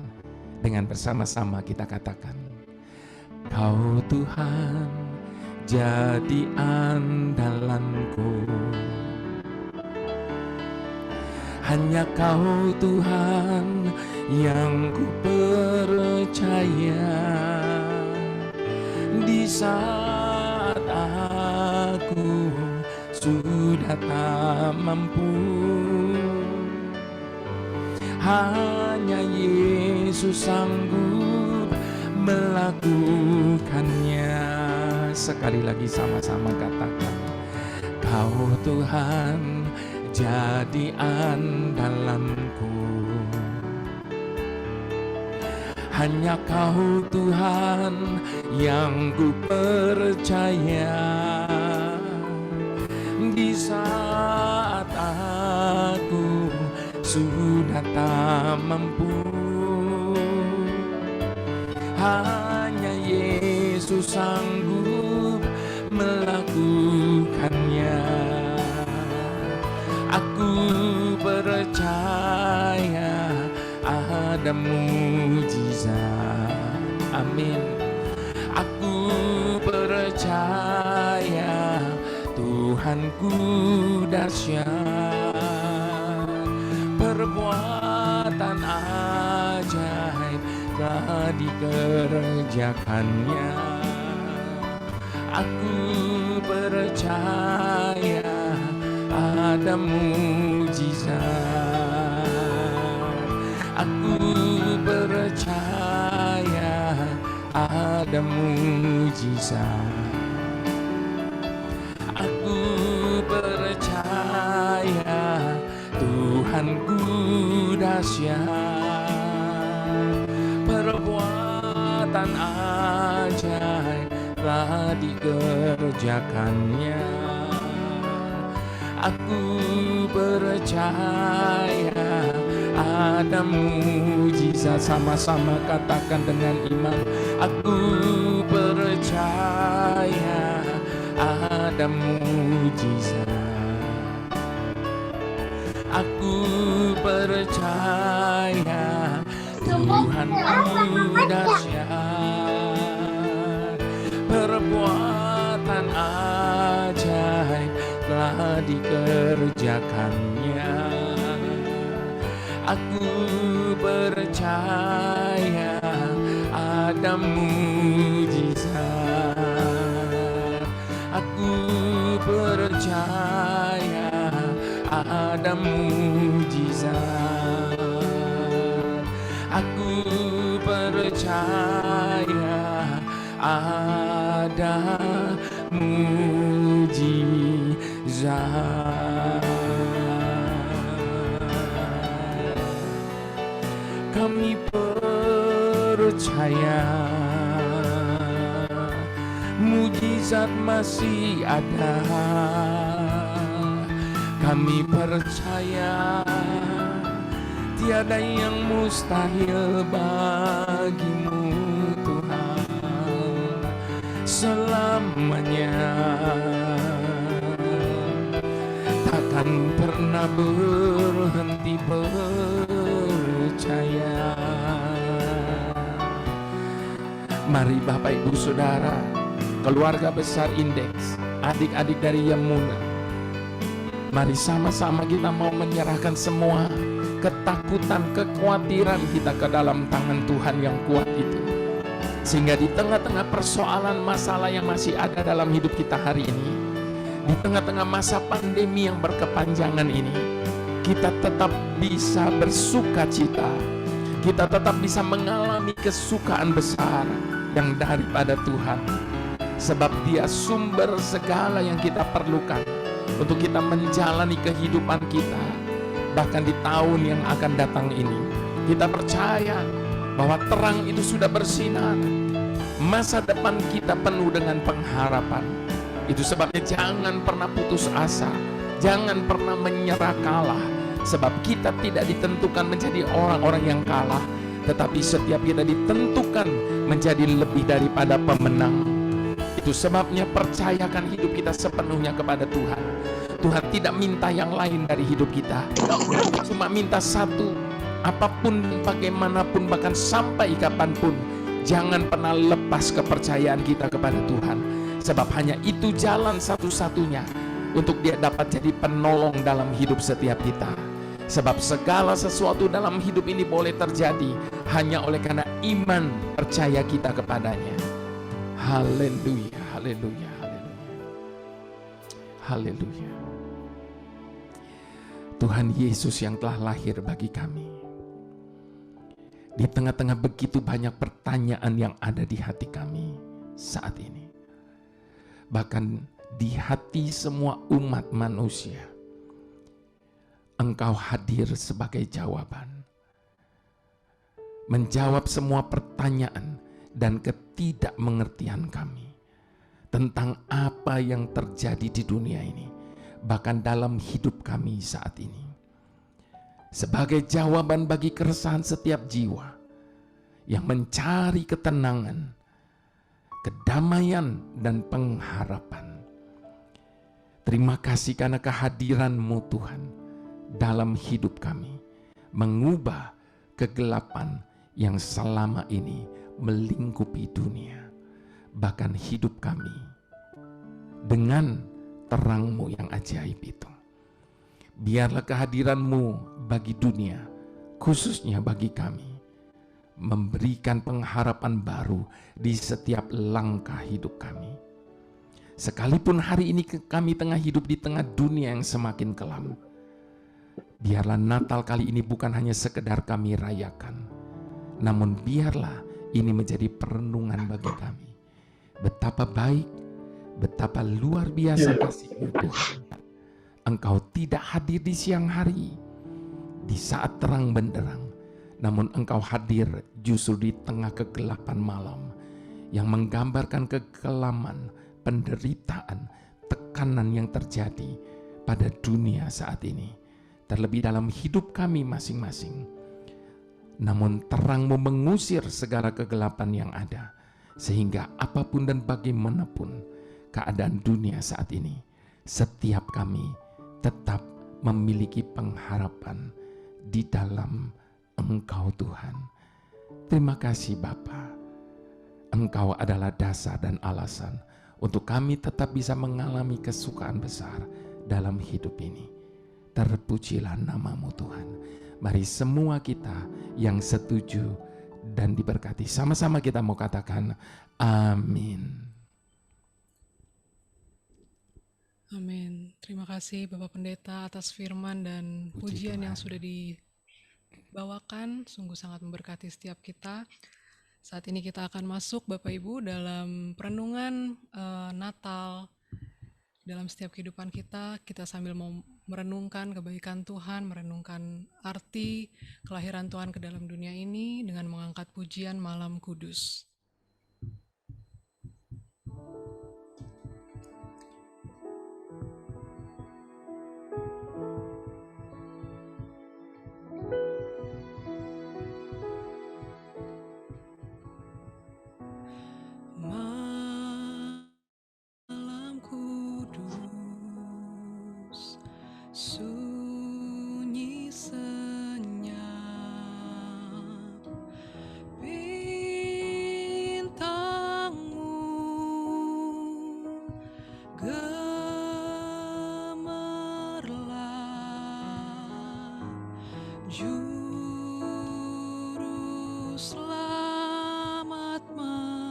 Dengan bersama-sama kita katakan, Kau Tuhan jadi andalanku. Hanya Kau Tuhan yang ku percaya. Di saat aku sudah tak mampu, hanya Yesus sanggup melakukannya. Sekali lagi sama-sama katakan, Kau Tuhan jadi andalanku. Hanya Kau Tuhan yang ku percaya. Di saat aku sudah tak mampu, hanya Yesus sanggup melakukannya. Aku percaya ada mujizat. Amin. Aku percaya Tuhanku dahsyat, perbuatan ajaib telah dikerjakannya. Aku percaya ada mujizat. Aku percaya ada mujizat. Aku percaya Tuhanku dahsyat, perbuatan ajaib telah dikerjakannya. Aku percaya ada mujizat. Sama-sama katakan dengan iman. Aku percaya ada mujizat. Aku percaya Tuhanku dahsyat, perbuatan ajaib telah dikerjakannya. Aku percaya ada mujizat. Aku percaya ada mujizat. Aku percaya ada mujizat. Kami percaya mujizat masih ada. Kami percaya tiada yang mustahil bagimu Tuhan selamanya. Takkan pernah berhenti percaya. Mari Bapak Ibu Saudara, keluarga besar Indeks, adik-adik dari Yemuna, mari sama-sama kita mau menyerahkan semua ketakutan, kekhawatiran kita ke dalam tangan Tuhan yang kuat itu. Sehingga di tengah-tengah persoalan masalah yang masih ada dalam hidup kita hari ini, di tengah-tengah masa pandemi yang berkepanjangan ini, kita tetap bisa bersuka cita, kita tetap bisa mengalami kesukaan besar yang daripada Tuhan. Sebab Dia sumber segala yang kita perlukan untuk kita menjalani kehidupan kita, bahkan di tahun yang akan datang ini. Kita percaya bahwa terang itu sudah bersinar. Masa depan kita penuh dengan pengharapan. Itu sebabnya jangan pernah putus asa, jangan pernah menyerah kalah. Sebab kita tidak ditentukan menjadi orang-orang yang kalah, tetapi setiap kita ditentukan menjadi lebih daripada pemenang. Itu sebabnya percayakan hidup kita sepenuhnya kepada Tuhan. Tuhan tidak minta yang lain dari hidup kita, cuma minta satu. Apapun, bagaimanapun, bahkan sampai kapanpun, jangan pernah lepas kepercayaan kita kepada Tuhan. Sebab hanya itu jalan satu-satunya untuk Dia dapat jadi penolong dalam hidup setiap kita. Sebab segala sesuatu dalam hidup ini boleh terjadi hanya oleh karena iman percaya kita kepadanya. Haleluya, haleluya, haleluya. Haleluya. Tuhan Yesus yang telah lahir bagi kami. Di tengah-tengah begitu banyak pertanyaan yang ada di hati kami saat ini. Bahkan di hati semua umat manusia, Engkau hadir sebagai jawaban. Menjawab semua pertanyaan dan ketidakmengertian kami tentang apa yang terjadi di dunia ini, bahkan dalam hidup kami saat ini. Sebagai jawaban bagi keresahan setiap jiwa yang mencari ketenangan, kedamaian, dan pengharapan. Terima kasih karena kehadiran-Mu Tuhan dalam hidup kami, mengubah kegelapan yang selama ini melingkupi dunia, bahkan hidup kami dengan terang-Mu yang ajaib itu. Biarlah kehadiran-Mu bagi dunia, khususnya bagi kami, memberikan pengharapan baru di setiap langkah hidup kami. Sekalipun hari ini kami tengah hidup di tengah dunia yang semakin kelam, biarlah Natal kali ini bukan hanya sekedar kami rayakan, namun biarlah ini menjadi perenungan bagi kami. Betapa baik, betapa luar biasa kasih-Mu Tuhan. Engkau tidak hadir di siang hari, di saat terang benderang, namun Engkau hadir justru di tengah kegelapan malam yang menggambarkan kekelaman, penderitaan, tekanan yang terjadi pada dunia saat ini. Terlebih dalam hidup kami masing-masing. Namun terang-Mu mengusir segala kegelapan yang ada, sehingga apapun dan bagaimanapun keadaan dunia saat ini, setiap kami tetap memiliki pengharapan di dalam Engkau Tuhan. Terima kasih Bapa. Engkau adalah dasar dan alasan untuk kami tetap bisa mengalami kesukaan besar dalam hidup ini. Terpujilah nama-Mu Tuhan. Mari semua kita yang setuju dan diberkati, sama-sama kita mau katakan amin. Amin. Terima kasih Bapak Pendeta atas firman dan Puji pujian yang Tuhan. sudah dibawakan. Sungguh sangat memberkati setiap kita. Saat ini kita akan masuk Bapak Ibu dalam perenungan Natal. Dalam setiap kehidupan kita sambil mau merenungkan kebaikan Tuhan, merenungkan arti kelahiran Tuhan ke dalam dunia ini dengan mengangkat pujian Malam Kudus. Malam kudus, sunyi senyap, bintangmu gemerlap, juru selamat manusia.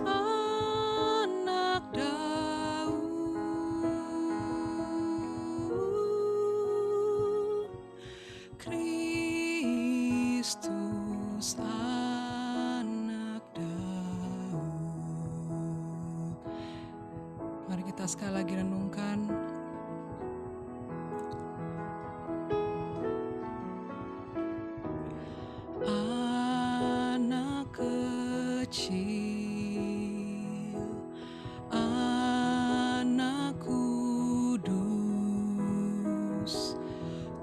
anak Daud, Kristus anak Daud. Mari kita sekali lagi renungkan. Anak kecil, anak kudus,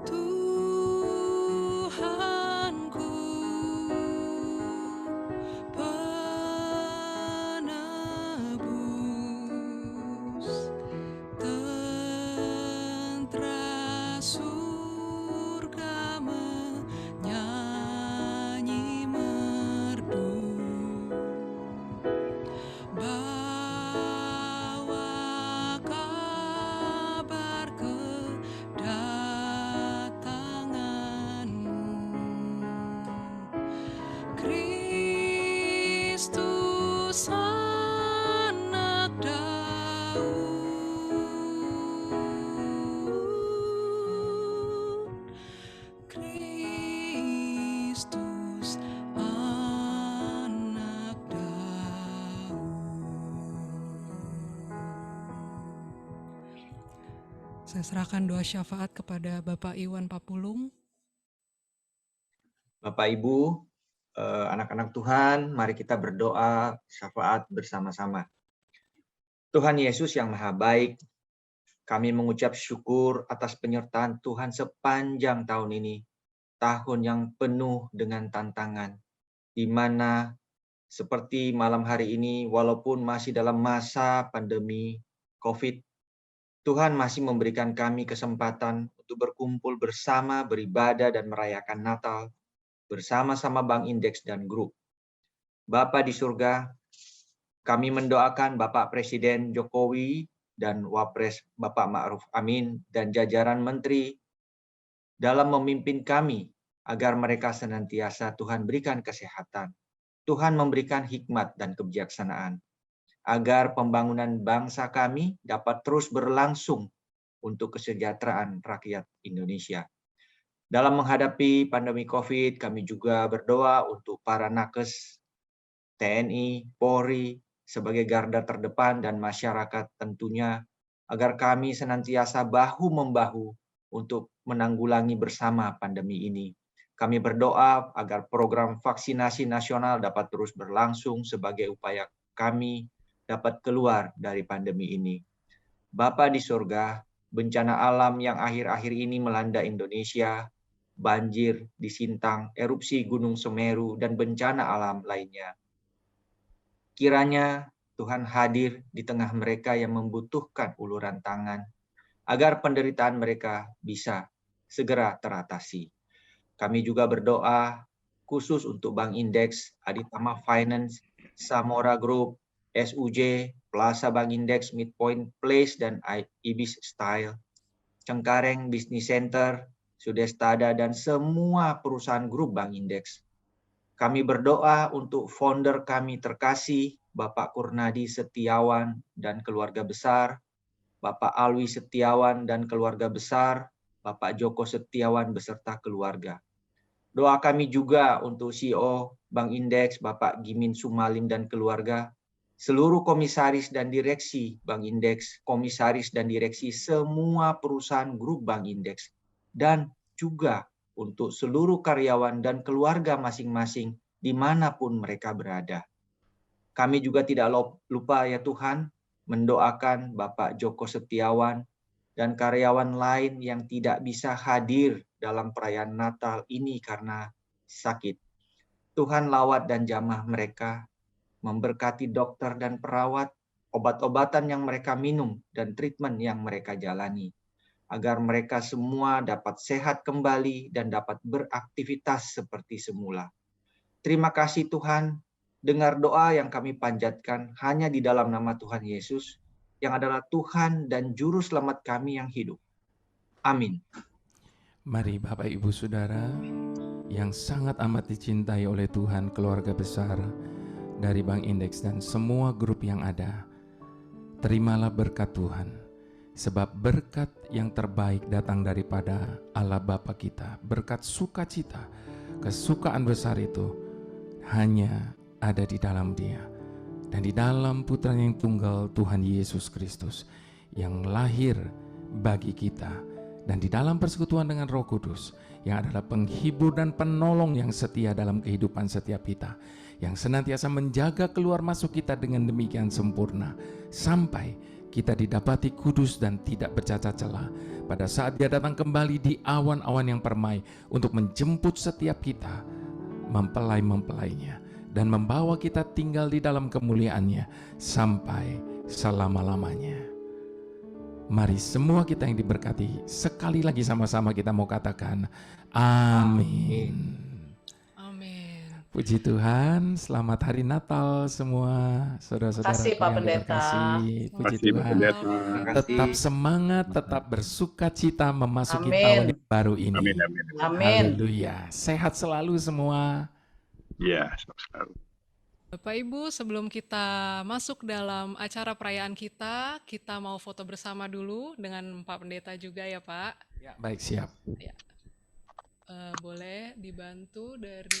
Tuhanku, penebus, tentara surga menyanyi merdu, bawa kabar kedatanganmu, Kristus anak Daud, Kristus anak Daud. Saya serahkan doa syafaat kepada Bapak Iwan Papulung. Bapak Ibu, anak-anak Tuhan, mari kita berdoa syafaat bersama-sama. Tuhan Yesus yang Maha Baik, kami mengucap syukur atas penyertaan Tuhan sepanjang tahun ini, tahun yang penuh dengan tantangan, di mana seperti malam hari ini, walaupun masih dalam masa pandemi COVID, Tuhan masih memberikan kami kesempatan untuk berkumpul bersama, beribadah dan merayakan Natal bersama-sama Bank Indeks dan Grup. Bapa di surga, kami mendoakan Bapak Presiden Jokowi dan Wapres Bapak Ma'ruf Amin dan jajaran menteri dalam memimpin kami agar mereka senantiasa Tuhan berikan kesehatan, Tuhan memberikan hikmat dan kebijaksanaan, agar pembangunan bangsa kami dapat terus berlangsung untuk kesejahteraan rakyat Indonesia. Dalam menghadapi pandemi COVID, kami juga berdoa untuk para nakes, TNI, Polri, sebagai garda terdepan dan masyarakat tentunya, agar kami senantiasa bahu-membahu untuk menanggulangi bersama pandemi ini. Kami berdoa agar program vaksinasi nasional dapat terus berlangsung sebagai upaya kami dapat keluar dari pandemi ini. Bapa di surga, bencana alam yang akhir-akhir ini melanda Indonesia, banjir di Sintang, erupsi Gunung Semeru, dan bencana alam lainnya. Kiranya Tuhan hadir di tengah mereka yang membutuhkan uluran tangan, agar penderitaan mereka bisa segera teratasi. Kami juga berdoa khusus untuk Bank Indeks, Aditama Finance, Samora Group, SUJ, Plaza Bank Indeks, Midpoint Place, dan Ibis Style, Cengkareng Business Center, Sudestada, dan semua perusahaan grup Bank Indeks. Kami berdoa untuk founder kami terkasih, Bapak Kurnadi Setiawan dan keluarga besar, Bapak Alwi Setiawan dan keluarga besar, Bapak Joko Setiawan beserta keluarga. Doa kami juga untuk CEO Bank Indeks, Bapak Gimin Sumalim dan keluarga, seluruh komisaris dan direksi Bank Indeks, komisaris dan direksi semua perusahaan grup Bank Indeks, dan juga untuk seluruh karyawan dan keluarga masing-masing dimanapun mereka berada. Kami juga tidak lupa ya Tuhan, mendoakan Bapak Joko Setiawan dan karyawan lain yang tidak bisa hadir dalam perayaan Natal ini karena sakit. Tuhan lawat dan jamah mereka, memberkati dokter dan perawat, obat-obatan yang mereka minum, dan treatment yang mereka jalani, agar mereka semua dapat sehat kembali dan dapat beraktivitas seperti semula. Terima kasih Tuhan, dengar doa yang kami panjatkan hanya di dalam nama Tuhan Yesus, yang adalah Tuhan dan Juru Selamat kami yang hidup. Amin. Mari Bapak Ibu Saudara yang sangat amat dicintai oleh Tuhan, keluarga besar dari Bank Indeks dan semua grup yang ada. Terimalah berkat Tuhan, sebab berkat yang terbaik datang daripada Allah Bapa kita. Berkat sukacita, kesukaan besar itu hanya ada di dalam Dia dan di dalam Putranya yang tunggal, Tuhan Yesus Kristus, yang lahir bagi kita, dan di dalam persekutuan dengan Roh Kudus yang adalah penghibur dan penolong yang setia dalam kehidupan setiap kita, yang senantiasa menjaga keluar masuk kita dengan demikian sempurna sampai kita didapati kudus dan tidak bercacat celah pada saat Dia datang kembali di awan-awan yang permai untuk menjemput setiap kita, mempelai-mempelainya, dan membawa kita tinggal di dalam kemuliaan-Nya sampai selama-lamanya. Mari semua kita yang diberkati, sekali lagi sama-sama kita mau katakan amin. Amin. Puji Tuhan, selamat hari Natal semua saudara-saudara Kasih, Pak yang Pendeta. dikasihi. Puji Kasih, Pak Tuhan. Pendeta. Terima kasih. Tetap semangat, tetap bersuka cita memasuki Amin. tahun yang baru ini. Amin, amin. Amin. Haleluya. Sehat selalu semua. Ya, selalu. Bapak Ibu, sebelum kita masuk dalam acara perayaan kita mau foto bersama dulu dengan Pak Pendeta juga ya Pak. Ya, baik, siap. Boleh dibantu dari...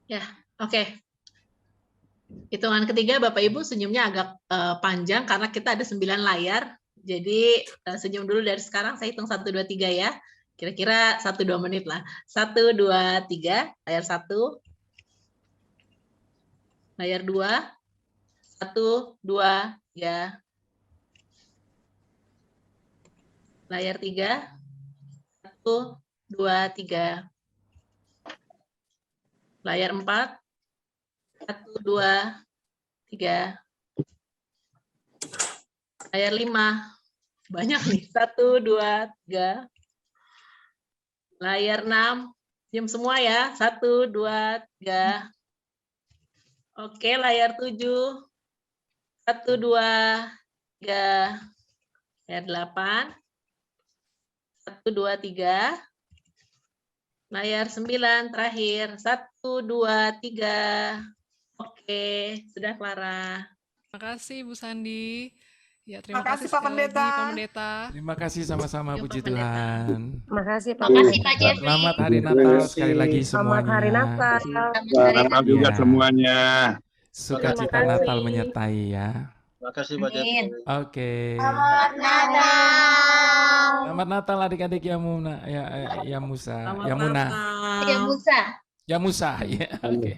Ya, oke. Hitungan ketiga, Bapak Ibu senyumnya agak panjang karena kita ada 9 layar. Jadi senyum dulu dari sekarang, saya hitung 1, 2, 3 ya. Kira-kira 1-2 menit lah. 1, 2, 3, layar 1. Layar 2. 1, 2, 3. Layar 3. 1, 2, 3. Layar 4. 1, 2, 3. Layar 5. Banyak nih. 1, 2, 3. Layar 6. Diam semua ya. 1, 2, 3. Oke, layar 7. 1, 2, 3. Layar 8. 1, 2, 3. Layar 9 terakhir. 1, 2, 3. Oke, sudah Clara. Terima kasih Bu Sandi. Ya, terima Makasih, kasih Pak sekali lagi Pendeta. Pak Pendeta. Terima kasih sama-sama, Yuk, puji Pak Pendeta. Tuhan. Makasih Pak. Makasih Pak Jeffrey. Selamat hari Natal sekali lagi Selamat semuanya. hari Natal. Selamat juga Ya. semuanya. Sukacita Terima kasih. Natal menyertai ya. Terima kasih Pak Amin. Jeffrey. Oke. Selamat Natal. Selamat Natal adik-adik Yamuna, ya Musa, Selamat Yamuna, Natal. Ya Musa. ya Musa, ya. Oke.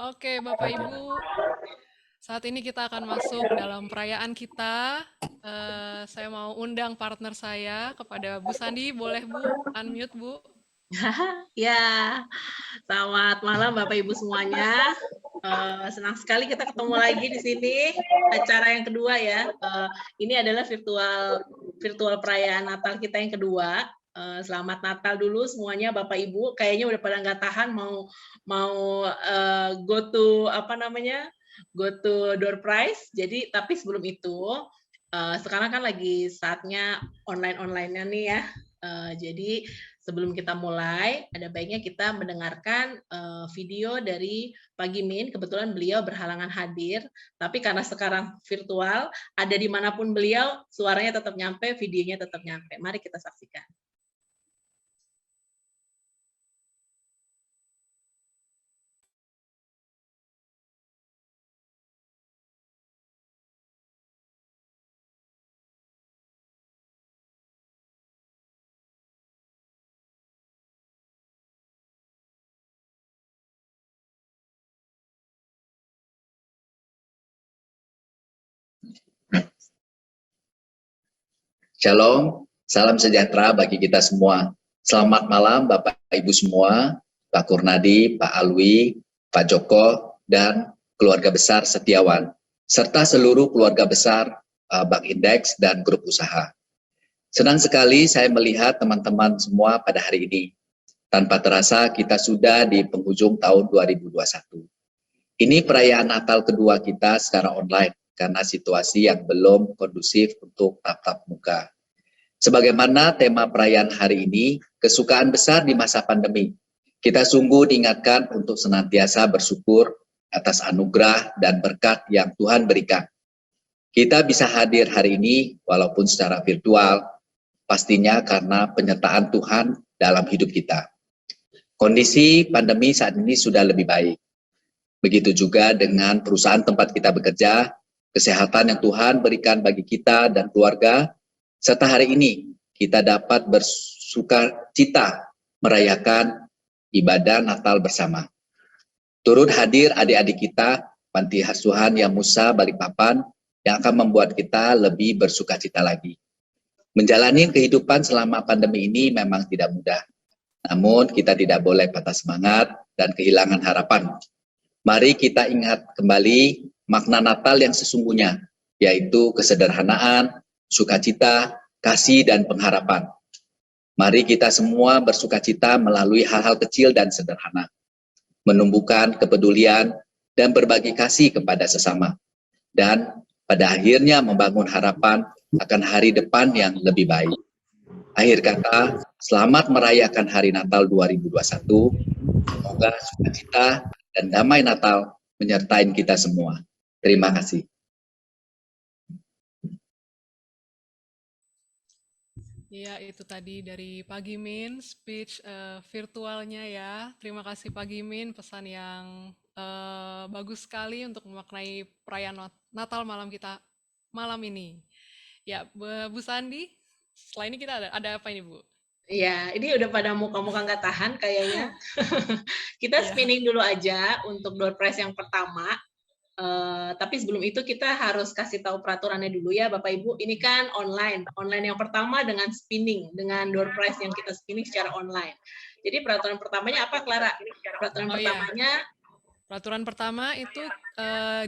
Oke, Bapak Ibu. Saat ini kita akan masuk dalam perayaan kita. Saya mau undang partner saya kepada Bu Sandi. Boleh Bu? Unmute Bu. Ya, selamat malam Bapak Ibu semuanya. Senang sekali kita ketemu lagi di sini. Acara yang kedua ya. Ini adalah virtual perayaan Natal kita yang kedua. Selamat Natal dulu semuanya Bapak Ibu. Kayaknya udah pada nggak tahan mau go to go to door prize. Jadi tapi sebelum itu sekarang kan lagi saatnya online-nya nih ya. Jadi sebelum kita mulai, ada baiknya kita mendengarkan video dari Pak Gimin. Kebetulan beliau berhalangan hadir, tapi karena sekarang virtual, ada dimanapun beliau, suaranya tetap nyampe, videonya tetap nyampe. Mari kita saksikan. Shalom, salam sejahtera bagi kita semua. Selamat malam Bapak Ibu semua, Pak Kurnadi, Pak Alwi, Pak Joko, dan keluarga besar Setiawan, serta seluruh keluarga besar Bank Indeks dan grup usaha. Senang sekali saya melihat teman-teman semua pada hari ini. Tanpa terasa kita sudah di penghujung tahun 2021. Ini perayaan Natal kedua kita secara online, karena situasi yang belum kondusif untuk tatap muka. Sebagaimana tema perayaan hari ini, kesukaan besar di masa pandemi. Kita sungguh diingatkan untuk senantiasa bersyukur atas anugerah dan berkat yang Tuhan berikan. Kita bisa hadir hari ini walaupun secara virtual, pastinya karena penyertaan Tuhan dalam hidup kita. Kondisi pandemi saat ini sudah lebih baik. Begitu juga dengan perusahaan tempat kita bekerja, kesehatan yang Tuhan berikan bagi kita dan keluarga, serta hari ini kita dapat bersukacita merayakan ibadah Natal bersama. Turut hadir adik-adik kita, Panti Asuhan Yang Musa Balikpapan, yang akan membuat kita lebih bersukacita lagi. Menjalani kehidupan selama pandemi ini memang tidak mudah. Namun kita tidak boleh patah semangat dan kehilangan harapan. Mari kita ingat kembali makna Natal yang sesungguhnya, yaitu kesederhanaan, sukacita, kasih, dan pengharapan. Mari kita semua bersukacita melalui hal-hal kecil dan sederhana, menumbuhkan kepedulian dan berbagi kasih kepada sesama, dan pada akhirnya membangun harapan akan hari depan yang lebih baik. Akhir kata, selamat merayakan Hari Natal 2021. Semoga sukacita dan damai Natal menyertai kita semua. Terima kasih. Ya, itu tadi dari Pak Gimin, speech virtualnya ya. Terima kasih Pak Gimin, pesan yang bagus sekali untuk memaknai perayaan Natal malam ini. Ya, Bu Sandi, setelah ini kita ada apa ini, Bu? Iya, ini udah pada muka-muka nggak tahan kayaknya. Kita spinning dulu aja untuk door prize yang pertama. Tapi sebelum itu kita harus kasih tahu peraturannya dulu ya Bapak Ibu. Ini kan online yang pertama dengan spinning, dengan door prize yang kita spinning secara online. Jadi peraturan pertamanya apa, Clara? Peraturan pertama itu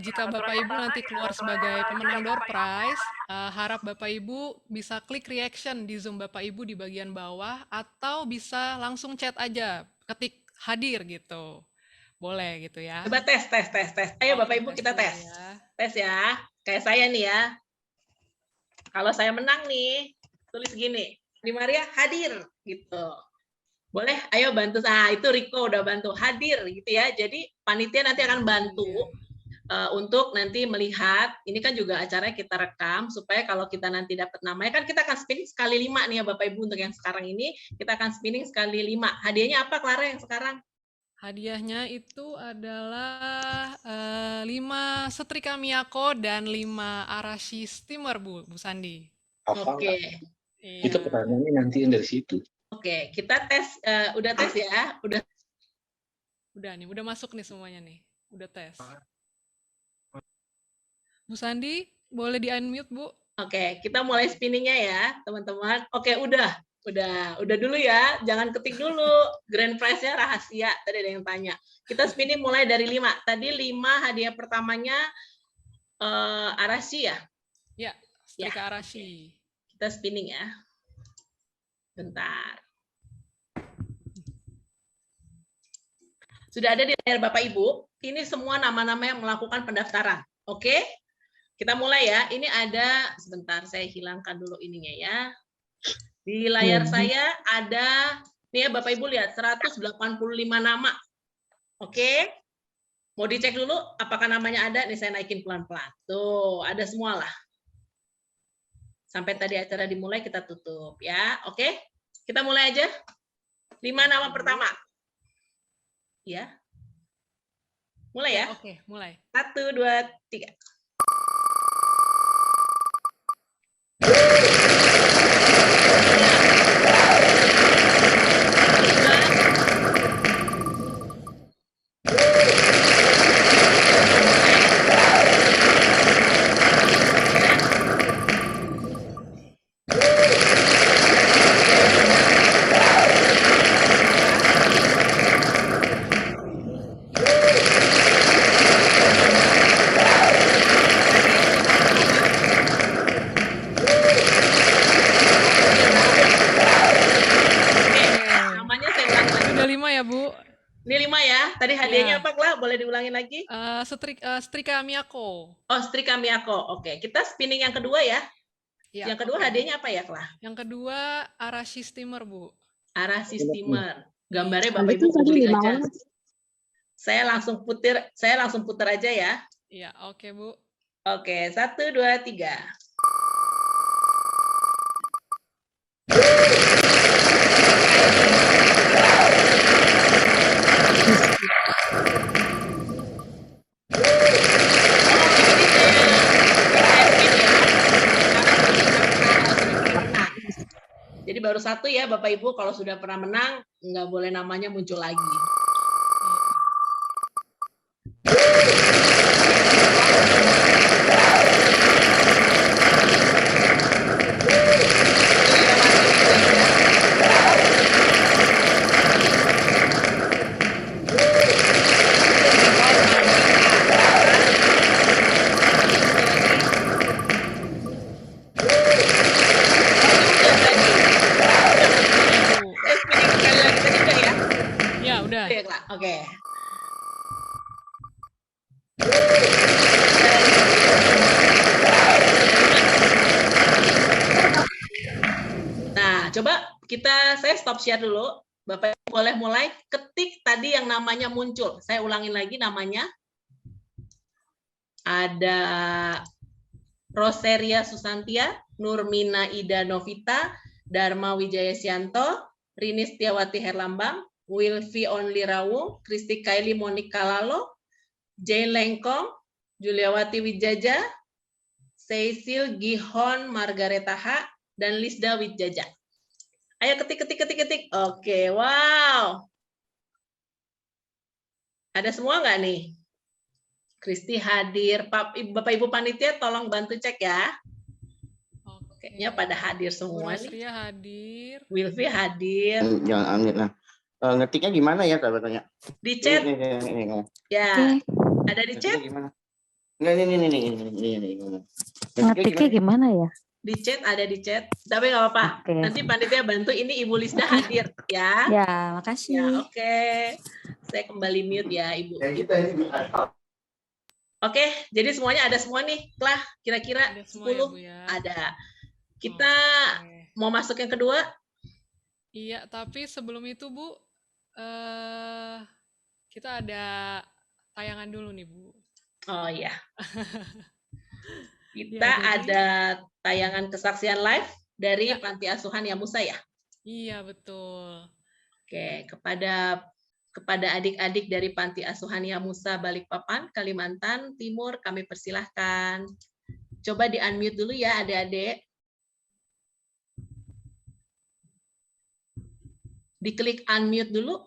jika Bapak Ibu nanti keluar sebagai pemenang door prize, harap Bapak Ibu bisa klik reaction di Zoom Bapak Ibu di bagian bawah, atau bisa langsung chat aja, ketik hadir gitu. Boleh gitu ya. Coba tes. Ayo Bapak Ibu kita tes. Tes ya. Kayak saya nih ya. Kalau saya menang nih, tulis gini. Di Maria hadir gitu. Boleh? Ayo bantu. Nah, itu Riko udah bantu hadir gitu ya. Jadi panitia nanti akan bantu untuk nanti melihat. Ini kan juga acaranya kita rekam supaya kalau kita nanti dapat namanya, kan kita akan spinning sekali 5 nih ya Bapak Ibu. Untuk yang sekarang ini kita akan spinning sekali 5. Hadiahnya apa Clara yang sekarang? Hadiahnya itu adalah 5 setrika Miyako dan 5 Arashi steamer, Bu Sandi. Oke. Itu pertanyaannya nanti dari situ. Oke, kita tes, udah tes ya? Udah nih, udah masuk nih semuanya nih. Udah tes. Bu Sandi, boleh di-unmute, Bu? Oke, kita mulai spinningnya ya, teman-teman. Oke, udah dulu ya, jangan ketik dulu. Grand prize-nya rahasia, tadi ada yang tanya. Kita spinning mulai dari 5. Tadi 5 hadiah pertamanya Arashi ya? Ya, setrika Arashi. Kita spinning ya. Bentar. Sudah ada di layar Bapak Ibu, ini semua nama-nama yang melakukan pendaftaran. Oke? Kita mulai ya. Ini ada, sebentar saya hilangkan dulu ininya ya. Di layar saya ada, nih ya Bapak Ibu lihat, 185 nama. Oke? Mau dicek dulu apakah namanya ada? Nih saya naikin pelan-pelan. Tuh, ada semua lah. Sampai tadi acara dimulai kita tutup ya. Oke? Kita mulai aja. 5 nama pertama. Ya. Mulai ya? Oke, mulai. 1, 2, 3. Ini 5 ya. Tadi hadiahnya apa, Kla? Boleh diulangin lagi? Setrika Miyako. Oh, setrika Miyako. Oke, kita spinning yang kedua ya. Ya, Yang kedua oke. hadiahnya apa ya, Klah? Yang kedua Arashi steamer, Bu. Arashi steamer. Gambarnya Iya. Bapak Ibu Itu tadi googling 5 aja. orang. Saya langsung putar aja ya. Iya, oke, Bu. Oke, 1, 2, 3. Jadi baru satu ya Bapak Ibu, kalau sudah pernah menang nggak boleh namanya muncul lagi. Ya, udah. Oke. Nah, coba saya stop share dulu. Bapak Ibu boleh mulai ketik tadi yang namanya muncul. Saya ulangin lagi namanya. Ada Roseria Susantia, Nurmina Ida Novita, Dharma Wijaya Sianto, Rini Setiawati Herlambang, Wilfi Only Rawu, Kristi Kaili Monika Lalo, Jane Lengkong, Juliawati Wijaja, Cecil Gihon Margareta H, dan Lisda Wijaja. Ayo ketik. Oke, wow. Ada semua nggak nih? Kristi hadir. Bapak Ibu panitia tolong bantu cek ya. Kayaknya pada hadir semua nih. Ria hadir. Wilfi hadir. Jangan ambil lah. Ngetiknya gimana ya tanya? Di chat. Ya. Ada di chat. Gimana? Ini. Ngetiknya gimana ya? Di chat, ada di chat. Tapi nggak apa-apa. Oke. Nanti panitia bantu. Ini Ibu Lisda hadir ya. Ya, makasih. Ya, oke. Saya kembali mute ya, Ibu. Oke, jadi semuanya ada semua nih. Lah, kira-kira 10 ya, ada. Kita mau masuk yang kedua? Iya, tapi sebelum itu, Bu, kita ada tayangan dulu nih, Bu. Oh iya. Kita ada tayangan kesaksian live dari Panti Asuhan Yamusa ya? Iya, betul. Oke, kepada adik-adik dari Panti Asuhan Yamusa Balikpapan, Kalimantan Timur, kami persilahkan. Coba di-unmute dulu ya, adik-adik. Diklik unmute dulu.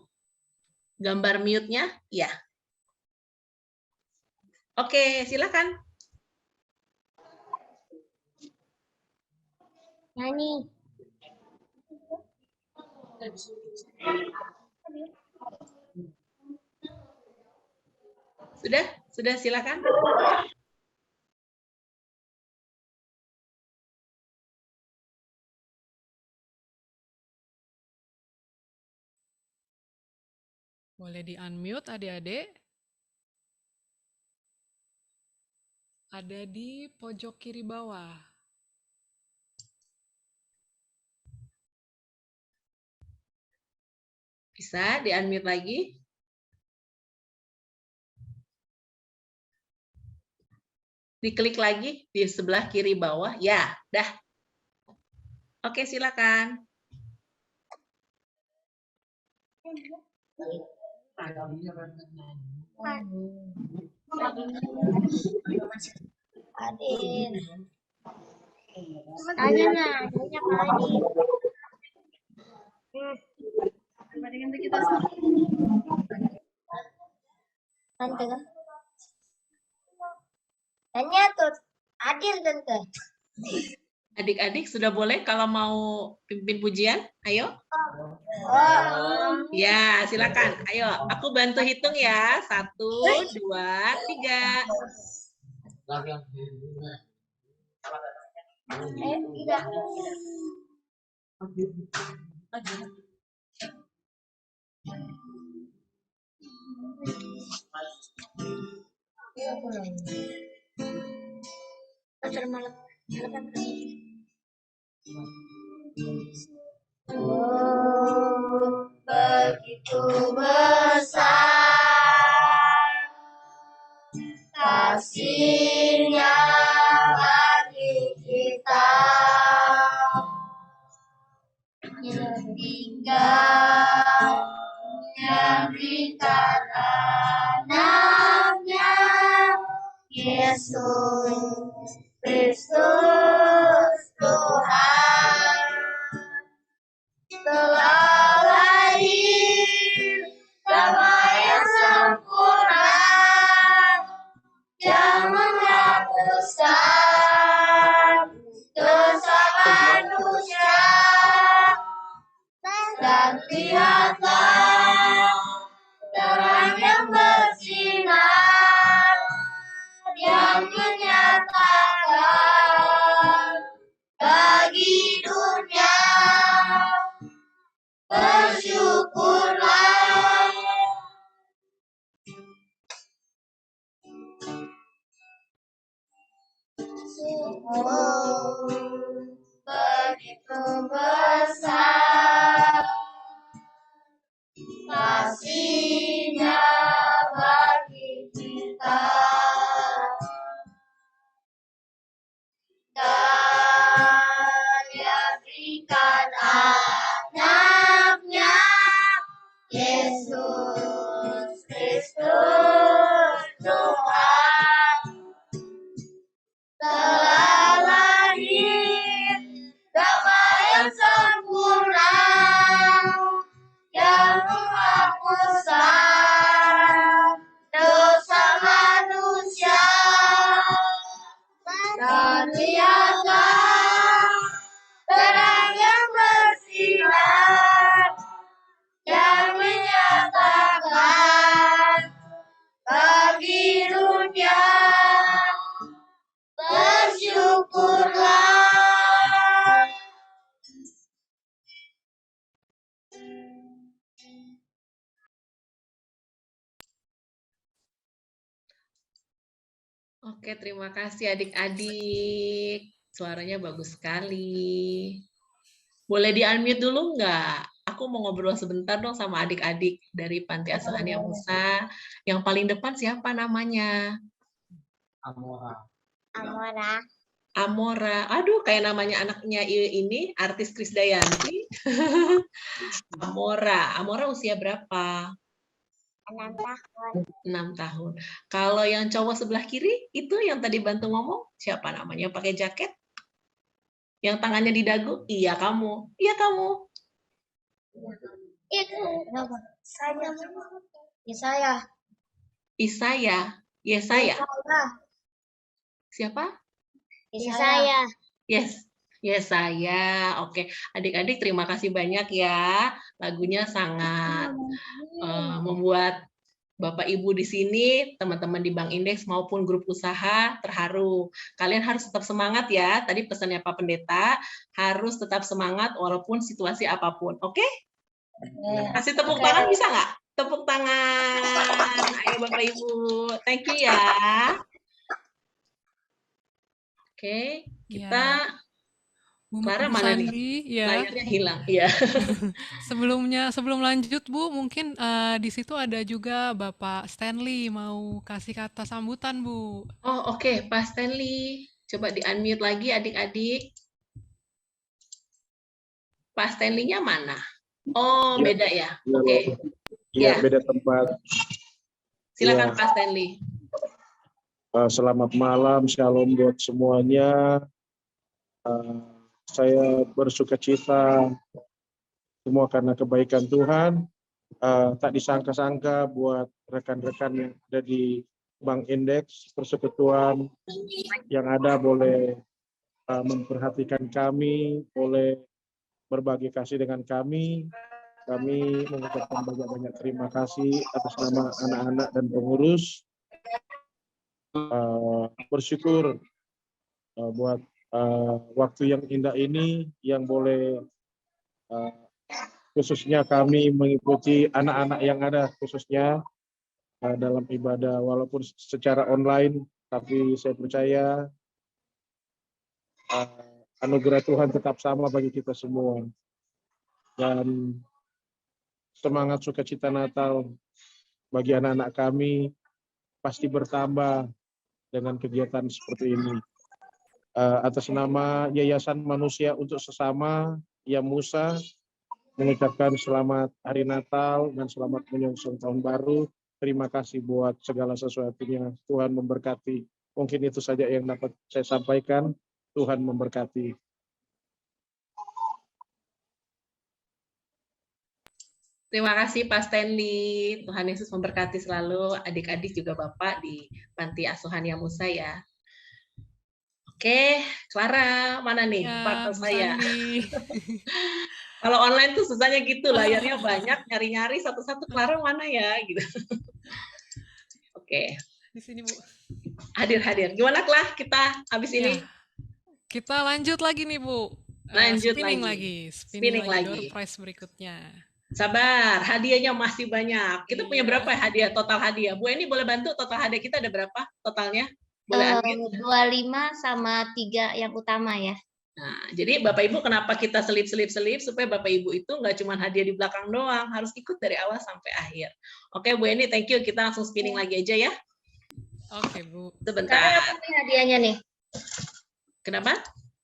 Gambar mute-nya, ya. Oke, silakan. Nani. Sudah silakan. Boleh di-unmute adik-adik. Ada di pojok kiri bawah. Bisa di-unmute lagi. Diklik lagi di sebelah kiri bawah. Ya, dah. Oke, silakan. Adin. Tanya Pak Adin. Tanya tuh Adil tante. Adik-adik sudah boleh kalau mau pimpin pujian? Ayo. Ya, silakan. Ayo, aku bantu hitung ya. 1, 2, 3. Oh, begitu besar kasih-Nya bagi kita, hingga memberikan anaknya Yesus Kristus Tuhan. Telah lahir damai yang sempurna yang menghapuskan dosa manusia, dan lihatlah terang yang bersinar yang menyatakan bagi dunia. Bersyukurlah. Oh, begitu besar kasih-Nya bagi kita, dan Dia berikan anaknya Yesus Kristus Tuhan. Telah lahir damai yang sempurna yang menghapuskan dosa manusia, dan lihatlah terang yang bersinar yang menyatakan bagi dunia. Bersyukurlah. Oke, terima kasih adik-adik. Suaranya bagus sekali. Boleh di-unmute dulu nggak? Aku mau ngobrol sebentar dong sama adik-adik dari Panti Asuhan Yang Musa. Yang paling depan siapa namanya? Amora. Amora. Aduh, kayak namanya anaknya ini, artis Krisdayanti. Amora. Amora usia berapa? 6 tahun. 6 tahun. Kalau yang cowok sebelah kiri, itu yang tadi bantu ngomong, siapa namanya? Pakai jaket? Yang tangannya di dagu? Iya, kamu. Iya, kamu. Itu saya. Isaya. Yesaya. Siapa? Saya. Yes. Yesaya. Oke. Adik-adik, terima kasih banyak ya. Lagunya sangat membuat Bapak Ibu di sini, teman-teman di Bank Indeks maupun grup usaha terharu. Kalian harus tetap semangat ya. Tadi pesannya Pak Pendeta, harus tetap semangat walaupun situasi apapun. Oke? Kasih tepuk tangan bisa nggak? Tepuk tangan. Ayo Bapak Ibu. Thank you ya. Oke, kita Clara mana nih? Ya. Layarnya hilang. Ya. Sebelum lanjut Bu, mungkin di situ ada juga Bapak Stanley mau kasih kata sambutan Bu. Oh oke, Pak Stanley, coba di-unmute lagi adik-adik. Pak Stanley-nya mana? Oh ya, beda ya. Oke. Iya, beda tempat. Silakan ya. Pak Stanley. Selamat malam, shalom buat semuanya. Saya bersuka cita semua karena kebaikan Tuhan. Tak disangka-sangka buat rekan-rekan yang ada di Bank Indeks, persekutuan yang ada boleh memperhatikan kami, boleh berbagi kasih dengan kami. Kami mengucapkan banyak-banyak terima kasih atas nama anak-anak dan pengurus. Bersyukur buat waktu yang indah ini yang boleh khususnya kami mengikuti anak-anak yang ada khususnya dalam ibadah walaupun secara online, tapi saya percaya anugerah Tuhan tetap sama bagi kita semua. Dan semangat sukacita Natal bagi anak-anak kami pasti bertambah dengan kegiatan seperti ini. Atas nama Yayasan Manusia untuk Sesama, Yamusa, mengucapkan selamat Hari Natal dan selamat menyongsong Tahun Baru. Terima kasih buat segala sesuatunya. Tuhan memberkati. Mungkin itu saja yang dapat saya sampaikan. Tuhan memberkati. Terima kasih Pak Stanley. Tuhan Yesus memberkati selalu adik-adik juga Bapak di Panti Asuhan Yamusa ya. Oke, Clara, mana nih Ya, partner Bu saya? Sandi. Kalau online tuh susahnya gitu, layarnya banyak, nyari-nyari satu-satu, Clara mana ya? Gitu. Oke, Di sini, Bu. hadir-hadir. Gimana Clara kita habis ini? Ya, kita lanjut lagi nih, Bu. Lanjut Spinning lagi. lagi. Spinning Door lagi. prize berikutnya. Sabar, hadiahnya masih banyak. Kita punya Iya. berapa hadiah, total hadiah? Bu Eni boleh bantu total hadiah kita ada berapa totalnya? Boleh unmute? 25 sama 3 yang utama ya. Nah, jadi Bapak Ibu kenapa kita selip-selip supaya Bapak Ibu itu nggak cuma hadiah di belakang doang, harus ikut dari awal sampai akhir. Oke Bu Eni, thank you. Kita langsung spinning lagi aja ya. Oke, Bu. Sekarang Sebentar. apa nih hadiahnya nih? Kenapa?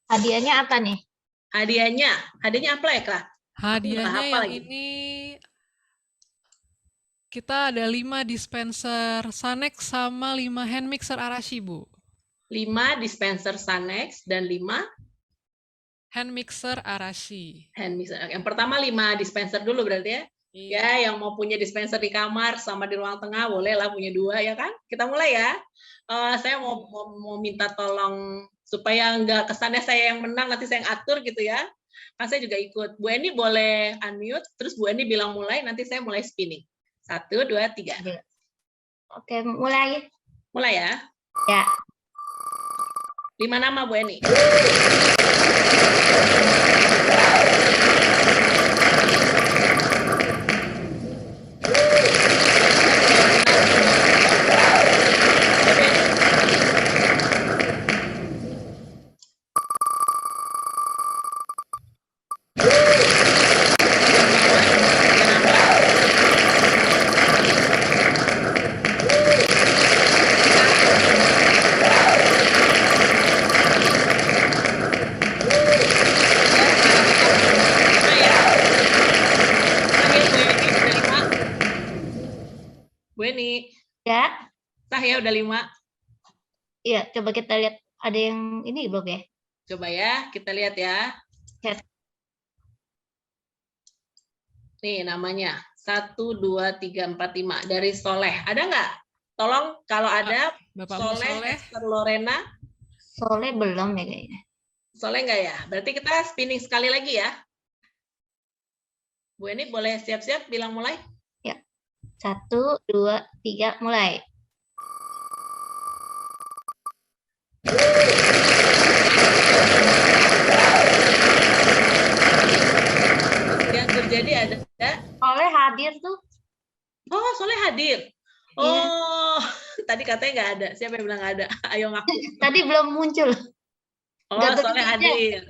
Hadiahnya apa nih? Hadiahnya apa ya, Kak? Hadiahnya hafal yang lagi. ini kita ada 5 dispenser Sanex sama 5 hand mixer Arashi, Bu. 5 dispenser Sanex dan 5 Hand mixer Arashi. hand mixer. Yang pertama 5 dispenser dulu berarti ya. Iya. Ya, yang mau punya dispenser di kamar sama di ruang tengah boleh lah punya 2 ya kan? Kita mulai ya. Saya mau minta tolong supaya nggak kesannya saya yang menang nanti saya yang atur gitu ya. Kan saya juga ikut. Bu Eni boleh unmute, terus Bu Eni bilang mulai, nanti saya mulai spinning. 1, 2, 3. Oke, mulai. Mulai ya. Ya. 5 nama Bu Eni. Bu Eni, Ya. sah ya udah 5. Iya, coba kita lihat ada yang ini belum ya? Coba ya, kita lihat ya. Ya. Nih namanya 1, 2, 3, 4, 5 dari Soleh. Ada nggak? Tolong kalau ada Bapak Soleh, Esther Lorena. Soleh belum ya kayaknya. Soleh nggak ya? Berarti kita spinning sekali lagi ya. Bu Eni boleh siap-siap bilang mulai? 1, 2, 3, mulai. Yang terjadi ada. Soleh hadir tuh. Oh, Soleh hadir. Oh, tadi katanya nggak ada. Siapa yang bilang nggak ada? Ayo ngaku. Tadi belum muncul. Oh, Nggak Soleh begitu. hadir.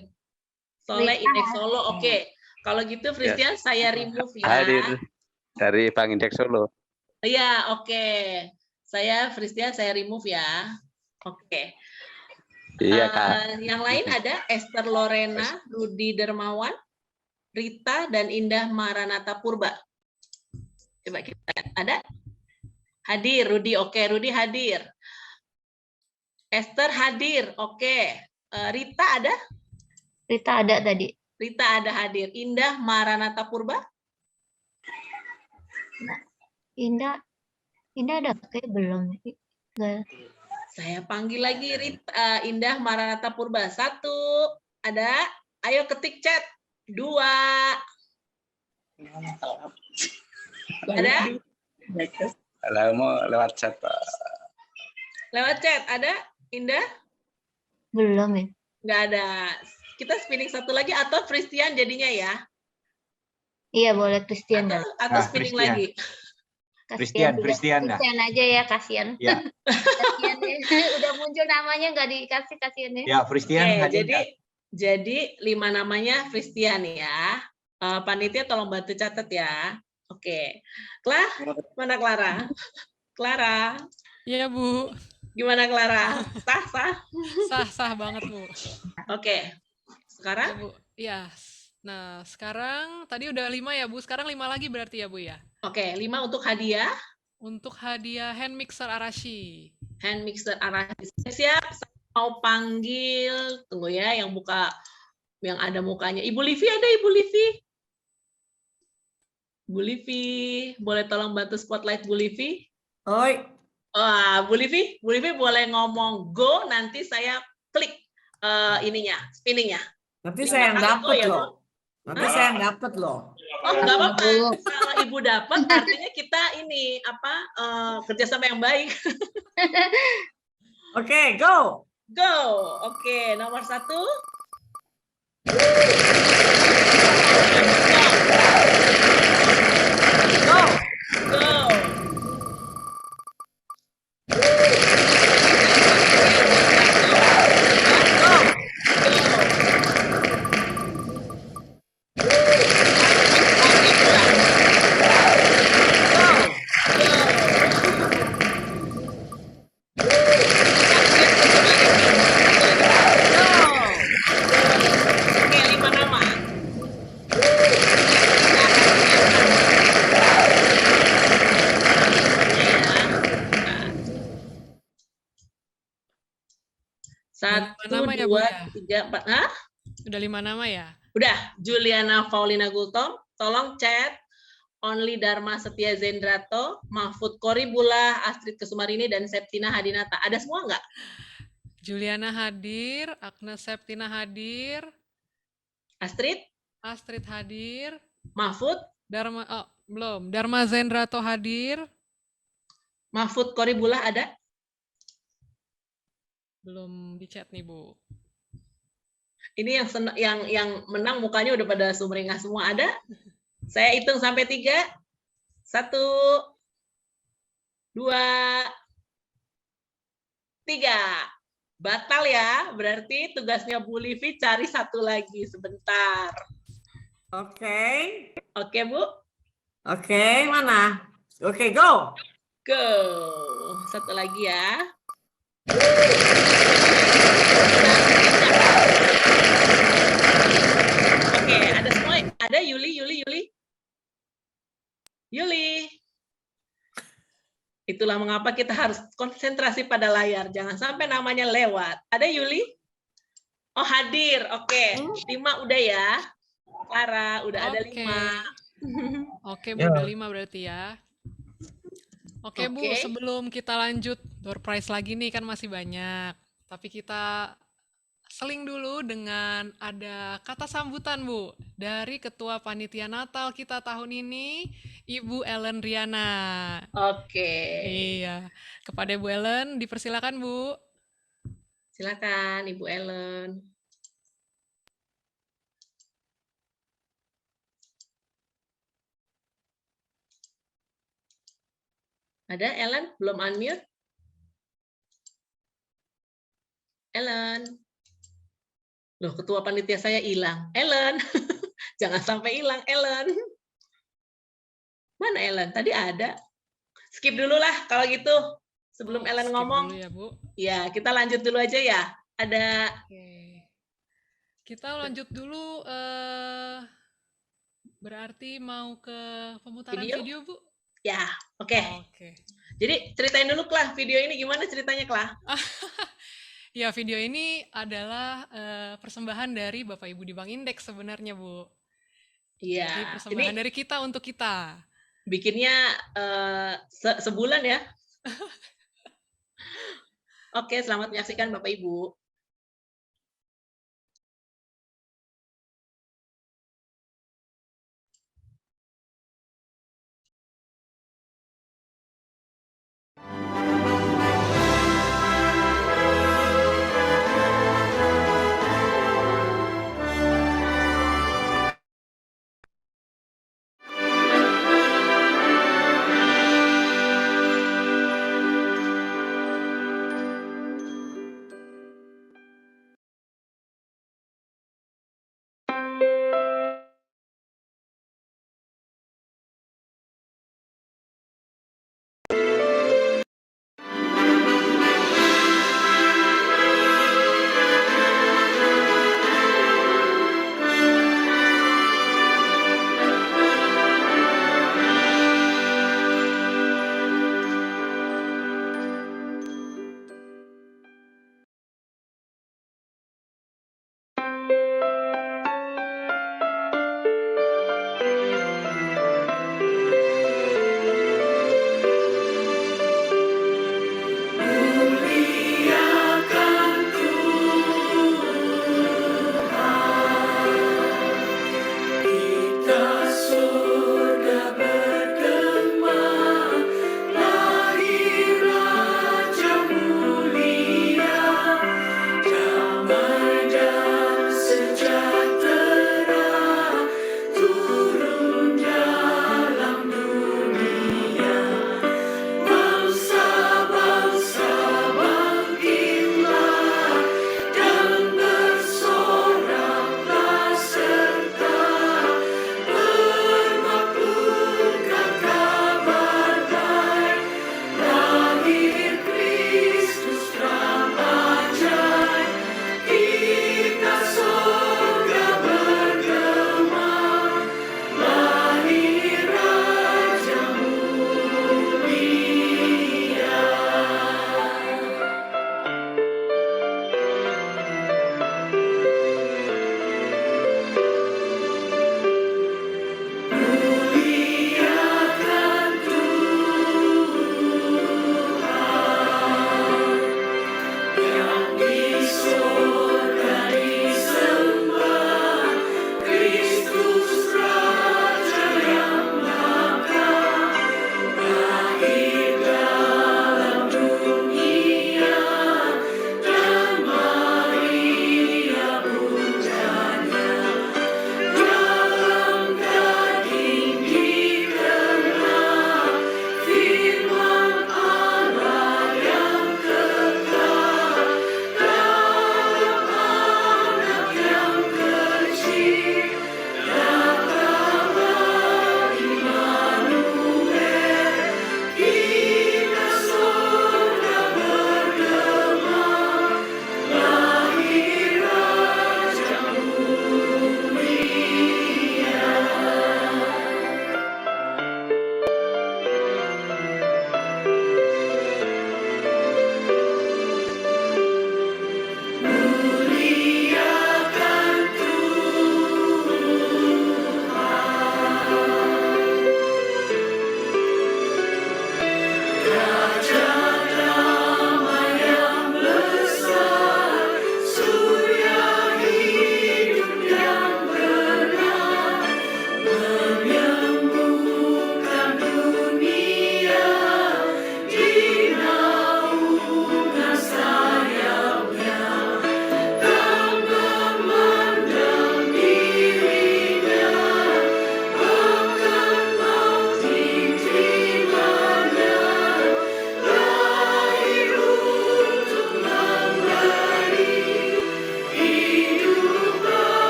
Soleh Rita Indeks Solo. Oke. Kalau gitu Fristian saya remove ya. Hadir dari Bank Indeks Solo. Iya, oke. Saya Fristian saya remove ya. Oke. Iya, Kak. Yang lain ada Esther Lorena, Rudi Dermawan, Rita dan Indah Maranata Purba. Coba kita lihat. Ada? Hadir, Rudi. Oke, Rudi hadir. Esther hadir. Oke. Rita ada? Rita ada tadi. Rita ada hadir. Indah Maranata Purba? Indah ada kayak belum. Nggak. Saya panggil lagi Rita, Indah Maranata Purba. 1. Ada? Ayo ketik chat. 2. Ada? Kalau mau lewat chat, Pak. Lewat chat. Ada? Indah? Belum ya. Nggak ada. Kita spinning satu lagi atau Fristian jadinya ya? Iya, boleh Christian dah. Atau spinning Christian. lagi? Kasihan juga. Christian dah. Christian aja ya, kasihan. Ya. Kasihan ya. Udah muncul namanya nggak dikasih, kasihan ya. Ya, Fristian Oke, hadir jadi nggak? Jadi 5 namanya Christian ya. Panitia tolong bantu catat ya. Oke. Mana Clara? Clara. Iya, Bu. Gimana Clara? Sah? Sah banget, Bu. Oke. Sekarang? Ya, Bu. Iya. Nah, sekarang tadi udah 5 ya, Bu. Sekarang 5 lagi berarti ya, Bu ya? Oke, 5 untuk hadiah. Untuk hadiah hand mixer Arashi. Hand mixer Arashi. Siap, saya mau panggil. Tunggu ya, yang buka, yang ada mukanya. Ibu Livi ada, Ibu Livi? Bu Livi, boleh tolong bantu spotlight Bu Livi? Oi. Bu Livi boleh ngomong go, nanti saya klik spinningnya. Nanti saya yang dapat ya, loh. Nanti saya yang dapat loh. Oh, nggak apa-apa. Kalau Ibu dapat, artinya kita kerjasama yang baik. Oke, go. Go. Oke, nomor 1. Go. Oke, 5 nama. Nama ya, Bu, 1, 2, 3, 4. Hah? Udah 5 nama ya? Udah, Juliana Paulina Gultom, tolong chat Only Dharma Setia Zendrato, Mahfud Koribullah, Astrid Kesumarini, dan Septina Hadinata. Ada semua nggak? Juliana hadir, Agnes Septina hadir, Astrid hadir, Mahfud, belum. Dharma Zendrato hadir. Mahfud Koribullah ada? Belum di chat nih, Bu. Ini yang menang mukanya udah pada sumringah semua, ada? Saya hitung sampai 3. 1, 2, 3. Batal ya, berarti tugasnya Bu Livi cari 1 lagi sebentar. Oke. Oke, Bu? Oke, mana? Oke, go. Go. 1 lagi ya. Oke, ada semua. Ada Yuli. Itulah mengapa kita harus konsentrasi pada layar. Jangan sampai namanya lewat. Ada Yuli? Oh, hadir. Oke. 5 udah ya. Clara, udah ada 5. Oke, Bu, udah 5 berarti ya. Oke, Bu, sebelum kita lanjut door prize lagi nih, kan masih banyak. Tapi kita seling dulu dengan ada kata sambutan, Bu, dari Ketua Panitia Natal kita tahun ini, Ibu Ellen Riana. Oke. Iya. Kepada Ibu Ellen, dipersilakan, Bu. Silakan, Ibu Ellen. Ada Ellen? Belum unmute? Ellen. Loh, ketua panitia saya hilang. Ellen. Jangan sampai hilang, Ellen. Mana Ellen? Tadi ada. Skip dulu lah kalau gitu. Sebelum Ellen ngomong. Dulu ya, Bu. Ya, kita lanjut dulu aja ya. Ada. Oke. Kita lanjut dulu. Berarti mau ke pemutaran video, Bu? Ya, oke. Jadi ceritain dulu, Klah, video ini gimana ceritanya, Klah? Ya, video ini adalah persembahan dari Bapak Ibu di Bank Indeks sebenarnya, Bu. Iya. Jadi persembahan dari kita untuk kita. Bikinnya sebulan ya. Oke, selamat menyaksikan Bapak Ibu.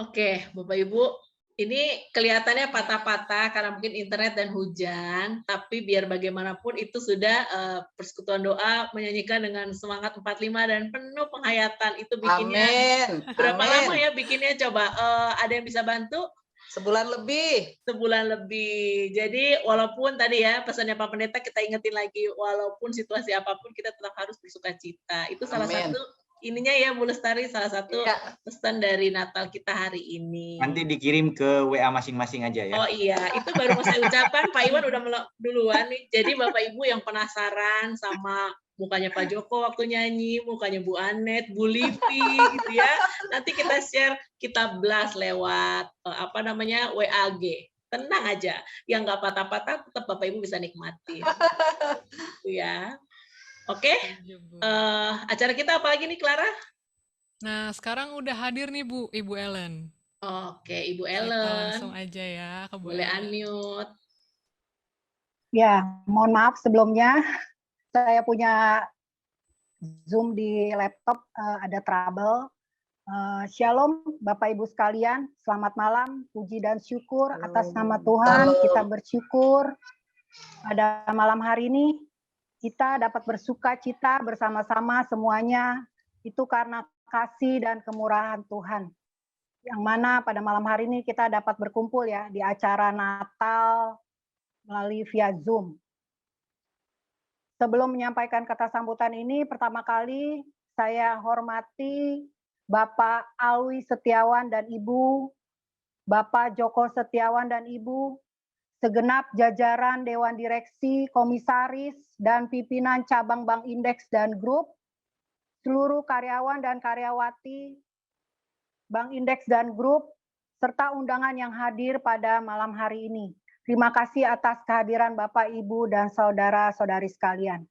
Oke, Bapak Ibu, ini kelihatannya patah-patah karena mungkin internet dan hujan, tapi biar bagaimanapun itu sudah persekutuan doa menyanyikan dengan semangat 45 dan penuh penghayatan. Itu bikinnya berapa lama ya bikinnya coba? Ada yang bisa bantu? Sebulan lebih. Sebulan lebih. Jadi walaupun tadi ya pesannya Pak Pendeta kita ingetin lagi, walaupun situasi apapun kita tetap harus bersukacita. Itu salah satu ininya ya Bu Lestari, salah satu pesan dari Natal kita hari ini. Nanti dikirim ke WA masing-masing aja ya. Oh iya, itu baru mau saya ucapkan, Pak Iwan udah duluan nih. Jadi Bapak Ibu yang penasaran sama mukanya Pak Joko waktu nyanyi, mukanya Bu Anet, Bu Livi gitu ya. Nanti kita share, kita blast lewat WAG. Tenang aja, yang nggak patah-patah tetap Bapak Ibu bisa nikmati. Gitu ya. Oke, acara kita apa lagi nih, Clara? Nah, sekarang udah hadir nih Bu, Ibu Ellen. Oke, Ibu Kita Ellen. langsung aja ya ke Bu Boleh Ellen. unmute. Ya, mohon maaf sebelumnya. Saya punya Zoom di laptop, ada trouble. Shalom Bapak Ibu sekalian, selamat malam, puji dan syukur atas nama Tuhan. Kita bersyukur pada malam hari ini kita dapat bersuka cita bersama-sama semuanya, itu karena kasih dan kemurahan Tuhan. Yang mana pada malam hari ini kita dapat berkumpul ya di acara Natal melalui via Zoom. Sebelum menyampaikan kata sambutan ini, pertama kali saya hormati Bapak Alwi Setiawan dan Ibu, Bapak Joko Setiawan dan Ibu, segenap jajaran Dewan Direksi, Komisaris, dan pimpinan cabang Bank Indeks dan Grup, seluruh karyawan dan karyawati Bank Indeks dan Grup, serta undangan yang hadir pada malam hari ini. Terima kasih atas kehadiran Bapak, Ibu, dan saudara-saudari sekalian.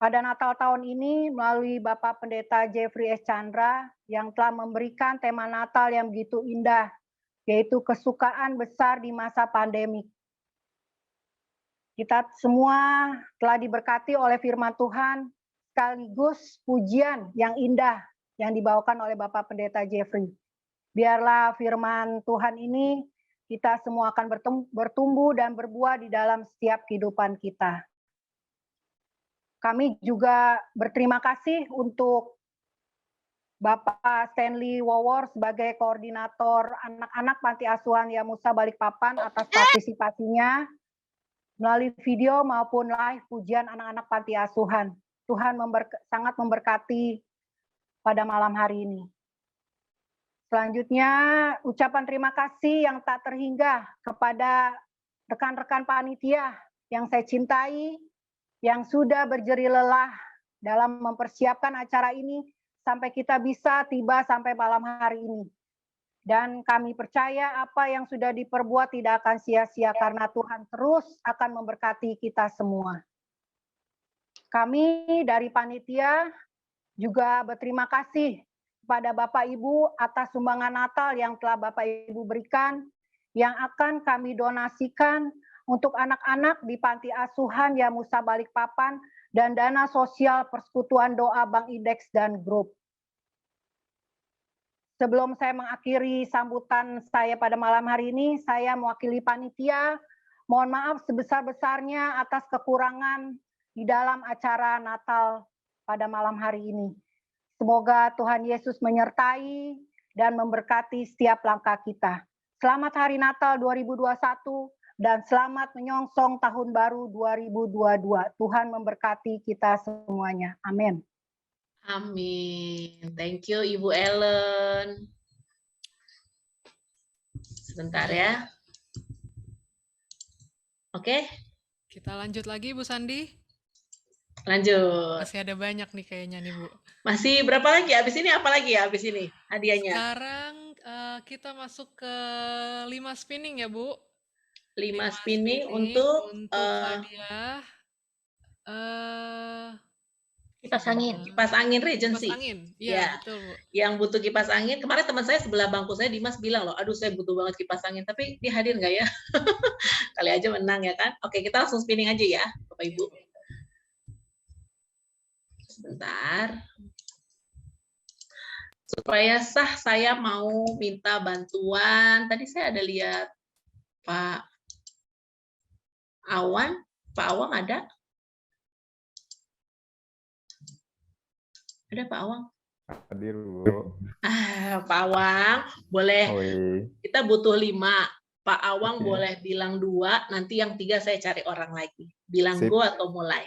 Pada Natal tahun ini, melalui Bapak Pendeta Jeffrey S. Chandra, yang telah memberikan tema Natal yang begitu indah, yaitu kesukaan besar di masa pandemi. Kita semua telah diberkati oleh firman Tuhan, sekaligus pujian yang indah yang dibawakan oleh Bapak Pendeta Jeffrey. Biarlah firman Tuhan ini kita semua akan bertumbuh dan berbuah di dalam setiap kehidupan kita. Kami juga berterima kasih untuk Bapak Stanley Wawor sebagai koordinator anak-anak Panti Asuhan Yamusa Balikpapan atas partisipasinya melalui video maupun live pujian anak-anak Panti Asuhan. Tuhan sangat memberkati pada malam hari ini. Selanjutnya, ucapan terima kasih yang tak terhingga kepada rekan-rekan panitia yang saya cintai, yang sudah berjerih lelah dalam mempersiapkan acara ini sampai kita bisa tiba sampai malam hari ini. Dan kami percaya apa yang sudah diperbuat tidak akan sia-sia karena Tuhan terus akan memberkati kita semua. Kami dari panitia juga berterima kasih kepada Bapak Ibu atas sumbangan Natal yang telah Bapak Ibu berikan, yang akan kami donasikan untuk anak-anak di Panti Asuhan Yamusa Balikpapan dan dana sosial Persekutuan Doa Bank Indeks dan Grup. Sebelum saya mengakhiri sambutan saya pada malam hari ini, saya mewakili panitia, mohon maaf sebesar-besarnya atas kekurangan di dalam acara Natal pada malam hari ini. Semoga Tuhan Yesus menyertai dan memberkati setiap langkah kita. Selamat Hari Natal 2021 dan selamat menyongsong Tahun Baru 2022. Tuhan memberkati kita semuanya. Amin. Amin. Thank you Ibu Ellen. Sebentar ya. Oke. Kita lanjut lagi Bu Sandi. Lanjut. Masih ada banyak nih kayaknya nih Bu. Masih berapa lagi? Habis ini apa lagi ya? Habis ini hadiahnya. Sekarang kita masuk ke 5 spinning ya Bu. 5 spinning untuk hadiah. Kipas angin. Kipas angin Regency. Kipas angin. Iya, betul, Bu. Yang butuh kipas angin. Kemarin teman saya sebelah bangku saya, Dimas, bilang loh, aduh saya butuh banget kipas angin. Tapi dia hadir nggak ya? Kali aja menang ya kan? Oke, kita langsung spinning aja ya, Bapak Ibu. Sebentar. Supaya sah, saya mau minta bantuan. Tadi saya ada lihat Pak Awan. Pak Awang ada? Ada Pak Awang? Hadir, Bu. Pak Awang, boleh. Oi. Kita butuh 5. Pak Awang Oke. boleh bilang 2, nanti yang 3 saya cari orang lagi. Bilang Sip. go atau mulai.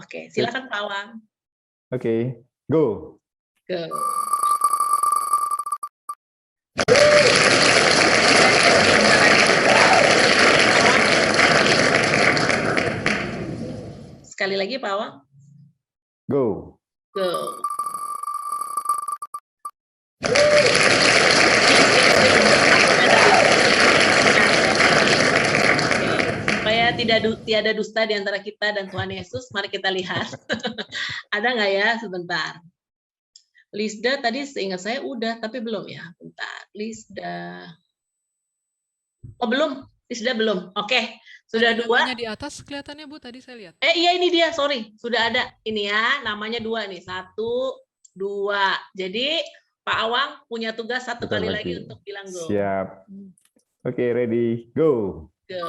Oke, silakan Pak Awang. Oke, go. Go. Sekali lagi Pak Awang. Go. Go. Supaya tiada dusta di antara kita dan Tuhan Yesus, mari kita lihat. Ada nggak ya? Sebentar. Lisda tadi seingat saya udah, tapi belum ya. Bentar. Lisda. Oh belum. Lisda belum. Oke. Sudah 2. Namanya di atas kelihatannya Bu, tadi saya lihat. Iya ini dia, sorry. Sudah ada. Ini ya, namanya 2 nih. 1, 2. Jadi Pak Awang punya tugas 1 kali lagi untuk bilang go. Siap. Oke, ready, go. Go.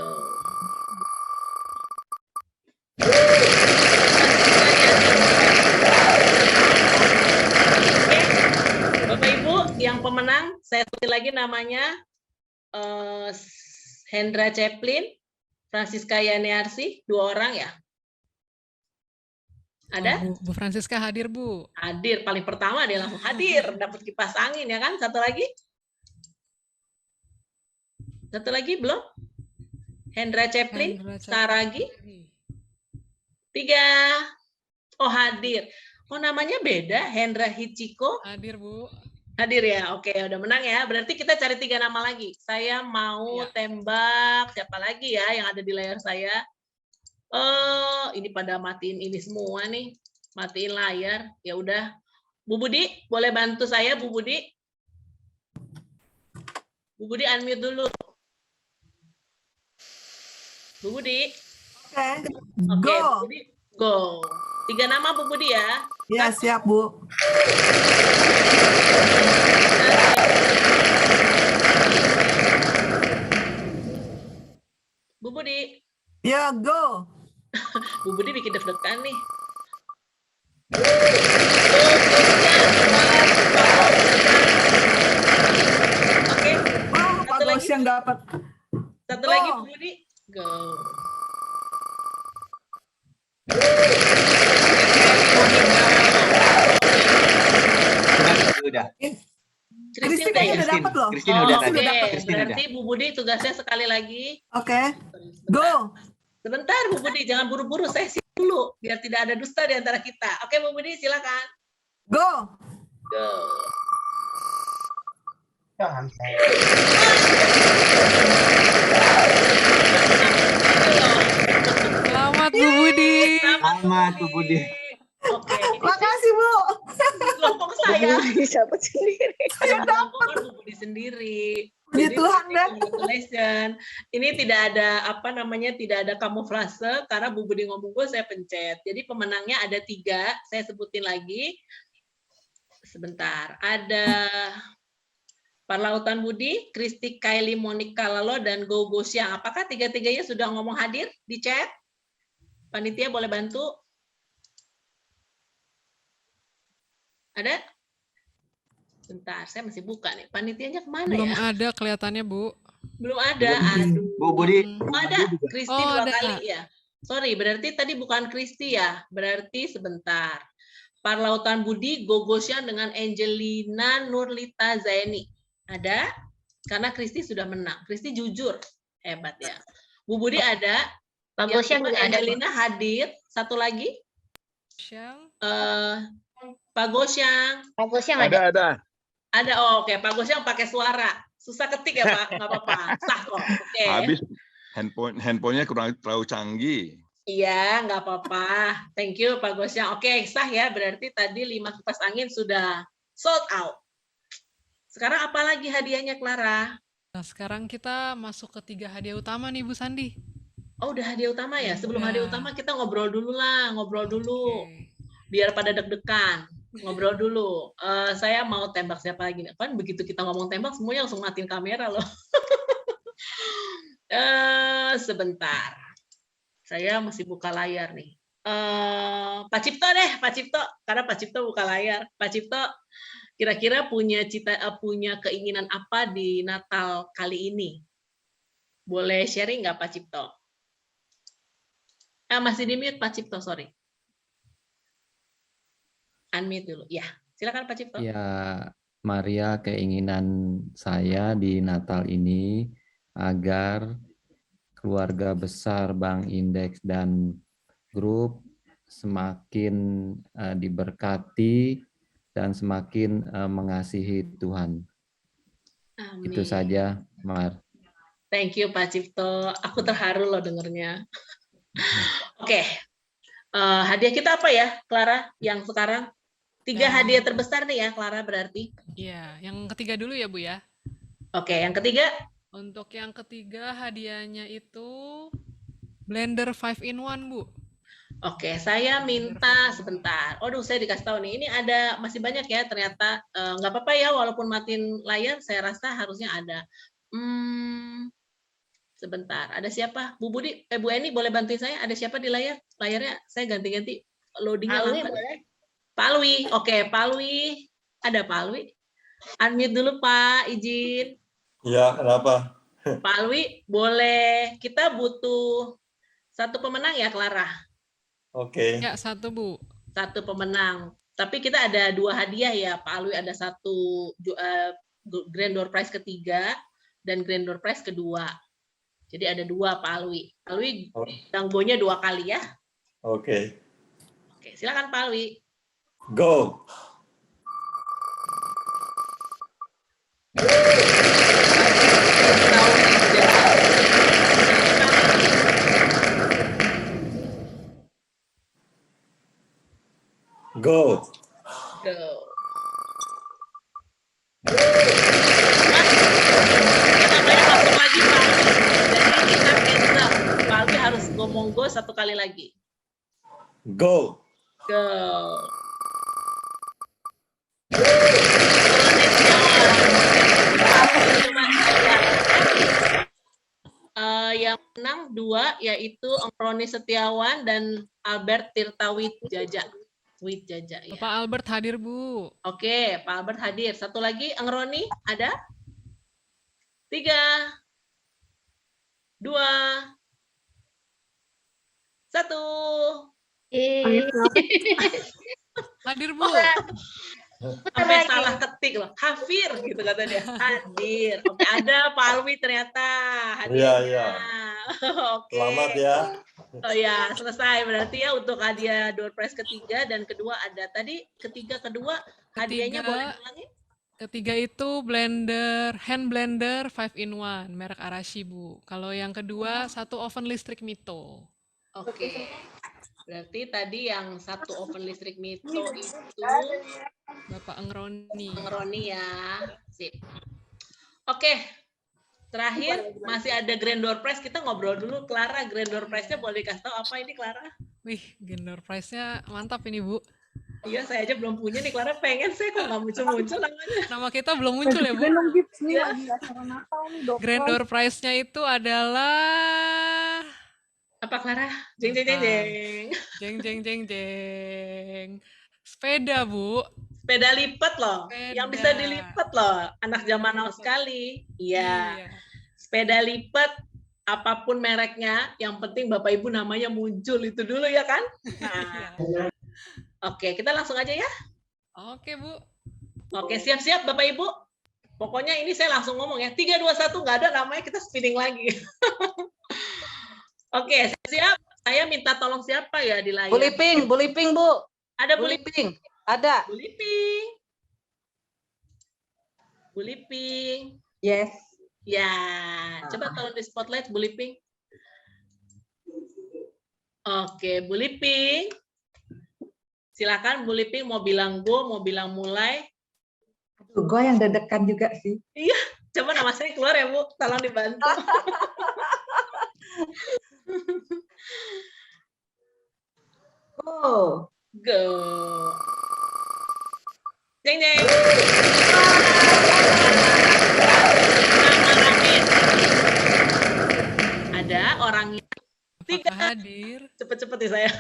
Oke, Bapak Ibu, yang pemenang saya tulis lagi namanya Hendra Chaplin, Francisca Yaniarsi, 2 orang ya. Ada? Oh, Bu Francisca hadir, Bu. Hadir, paling pertama dia langsung hadir, dapat kipas angin ya kan? Satu lagi? Satu lagi belum? Hendra Chaplin, Saragi. 3. Oh hadir. Oh namanya beda, Hendra Hichiko. Hadir Bu. Hadir ya, oke udah menang ya. Berarti kita cari 3 nama lagi. Saya mau tembak siapa lagi ya yang ada di layar saya. Ini pada matiin ini semua nih, matiin layar. Ya udah, Bu Budi boleh bantu saya, Bu Budi. Bu Budi unmute dulu. Bu Budi. Oke, Bu Budi, go. 3 nama Bu Budi ya. Ya, siap, Bu. Bu Budi. Ya, go. Bu Budi bikin deg-degan nih. Oke. Pak Gos yang dapat. Satu lagi Bu Budi. Go. Udah. Christine udah dapat loh. Christine udah tadi. Oke, Christine berarti Bu Budi tugasnya sekali lagi. Oke. Go. Sebentar Bu Budi, jangan buru-buru, saya sih dulu biar tidak ada dusta di antara kita. Oke Bu Budi, silakan. Go. Go. Selamat Bu Budi. Selamat Bu Budi. Oke. Makasih Bu. Kelompok saya. Dapat sendiri. Saya dapat Bu Budi sendiri. Puji Jadi, Tuhan dah. congratulations. Ini tidak ada apa namanya, tidak ada kamuflase karena Bu Budi ngomong gue saya pencet. Jadi pemenangnya ada 3, saya sebutin lagi. Sebentar, ada Parlautan Budi, Kristi Kylie Monica Lalo, dan Gogo Siang. Apakah 3-3-nya sudah ngomong hadir di chat? Panitia boleh bantu? Ada? Bentar, saya masih buka nih. Panitianya kemana Belum ya? ada kelihatannya Bu. Belum ada. Aduh. Bu Budi. Oh, ada. Kristi Oh, 2 ada. kali ya. Sorry, berarti tadi bukan Kristi ya. Berarti sebentar. Parlautan Budi, Gogosyan dengan Angelina Nurlita Zaini. Ada? Karena Kristi sudah menang. Kristi jujur. Hebat ya. Bu Budi ada. Pak Yang Gosyan kedua, juga ada, Angelina hadir. Satu lagi. Pak Gosyang. Pak Gosyan ada. Ada. Ada. Oh, oke. Pak Gosyang pakai suara. Susah ketik ya Pak? Nggak apa-apa. Sah kok. Oke. Habis handphonenya kurang terlalu canggih. Iya, nggak apa-apa. Thank you Pak Gosyang. Oke, sah ya. Berarti tadi 5 kipas angin sudah sold out. Sekarang apa lagi hadiahnya, Clara? Nah, sekarang kita masuk ke 3 hadiah utama nih Bu Sandi. Oh, udah hadiah utama ya? Sebelum Udah. hadiah utama kita ngobrol dulu lah. Ngobrol dulu. Biar pada deg-degan. Ngobrol dulu. Saya mau tembak siapa lagi nih? Kan begitu kita ngomong tembak, semuanya langsung matiin kamera loh. Sebentar. Saya masih buka layar nih. Pak Cipto deh, Pak Cipto. Karena Pak Cipto buka layar. Pak Cipto, kira-kira punya keinginan apa di Natal kali ini? Boleh sharing nggak Pak Cipto? Masih di mute Pak Cipto, sorry. Unmute dulu. Ya, silakan Pak Cipto. Ya, Maria, keinginan saya di Natal ini agar keluarga besar Bank Indeks dan grup semakin diberkati dan semakin mengasihi Tuhan. Amin. Itu saja, Mar. Thank you Pak Cipto. Aku terharu loh dengernya. Oke. Hadiah kita apa ya, Clara? Yang sekarang 3 hadiah terbesar nih ya, Clara berarti. Iya, yang ketiga dulu ya Bu ya. Oke, yang ketiga. Untuk yang ketiga hadiahnya itu blender 5-in-1 Bu. Oke, saya minta sebentar. Aduh, saya dikasih tahu nih. Ini ada masih banyak ya ternyata. Nggak apa-apa ya, walaupun matiin layar, saya rasa harusnya ada. Sebentar. Ada siapa? Bu Budi, Bu Eni boleh bantuin saya? Ada siapa di layar? Layarnya saya ganti-ganti. Loadingnya lambat. Pak Alwi. Oke, Pak Alwi. Ada Pak Alwi. Unmute dulu Pak, izin. Ya, kenapa? Pak Alwi, boleh. Kita butuh 1 pemenang ya, Clara? Oke. Ya, 1 Bu. 1 pemenang. Tapi kita ada 2 hadiah ya, Pak Alwi. Ada 1 Grand Door Prize ketiga dan Grand Door Prize kedua. Jadi ada 2 Pak Alwi. Pak Alwi ganggonya 2 kali ya. Oke. Oke, silakan Pak Alwi. Go. Go. Go. Pak Alwi harus ngomong go 1 kali lagi. Go. Go. Yang menang 2 yaitu Roni Setiawan dan Albert Tirta Widjaja. Ya. Pak Albert hadir Bu. Oke, Pak Albert hadir. 1 lagi, Roni ada? 3, 2, 1. Hadir Bu. Sampai salah ketik loh. Hafir gitu kata dia. Hadir. Oke, ada Pak Alwi ternyata. Iya, iya. Oke. Selamat ya. Oh ya, selesai berarti ya untuk hadiah door prize ketiga dan kedua ada. Tadi ketiga, kedua hadiahnya boleh diulangi? Ketiga itu hand blender 5-in-1 merek Arashi Bu. Kalau yang kedua 1 oven listrik Mito. Oke. Berarti tadi yang 1 oven listrik Mito itu Bapak Engroni. Engroni ya. Sip. Oke. Terakhir masih ada Grand Door Prize. Kita ngobrol dulu. Clara, Grand Door Prize-nya boleh dikasih tahu apa ini Clara? Wih, Grand Door Prize-nya mantap ini Bu. Iya, saya aja belum punya nih. Clara pengen, saya kok nggak muncul-muncul namanya. Nama kita belum muncul ya Bu. Grand Door Prize-nya itu adalah apa Clara? Jeng jeng jeng jeng. Jeng jeng jeng jeng. Sepeda Bu. Sepeda lipat loh. Yang bisa dilipat loh. Anak zaman now sekali. Iya. Sepeda lipat apapun mereknya, yang penting Bapak Ibu namanya muncul itu dulu ya kan? Nah. Oke, kita langsung aja ya. Oke, Bu. Oke, siap-siap Bapak Ibu. Pokoknya ini saya langsung ngomong ya. 3, 2, 1 nggak ada namanya, kita spinning lagi. Oke, siap. Saya minta tolong siapa ya di layar? Bu Liping Bu. Ada Bu Liping. Ada. Bu Liping. Bu Liping. Yes. Ya, coba tolong di spotlight Bu Liping. Oke, Bu Liping. Silakan Bu Liping mau bilang go, mau bilang mulai. Aduh, gue yang deg-degan juga sih. Iya, coba nama saya keluar ya Bu, tolong dibantu. Go. Go. Jeng jeng. Ada orangnya. Tiga. Hadir. Cepet-cepet ya saya.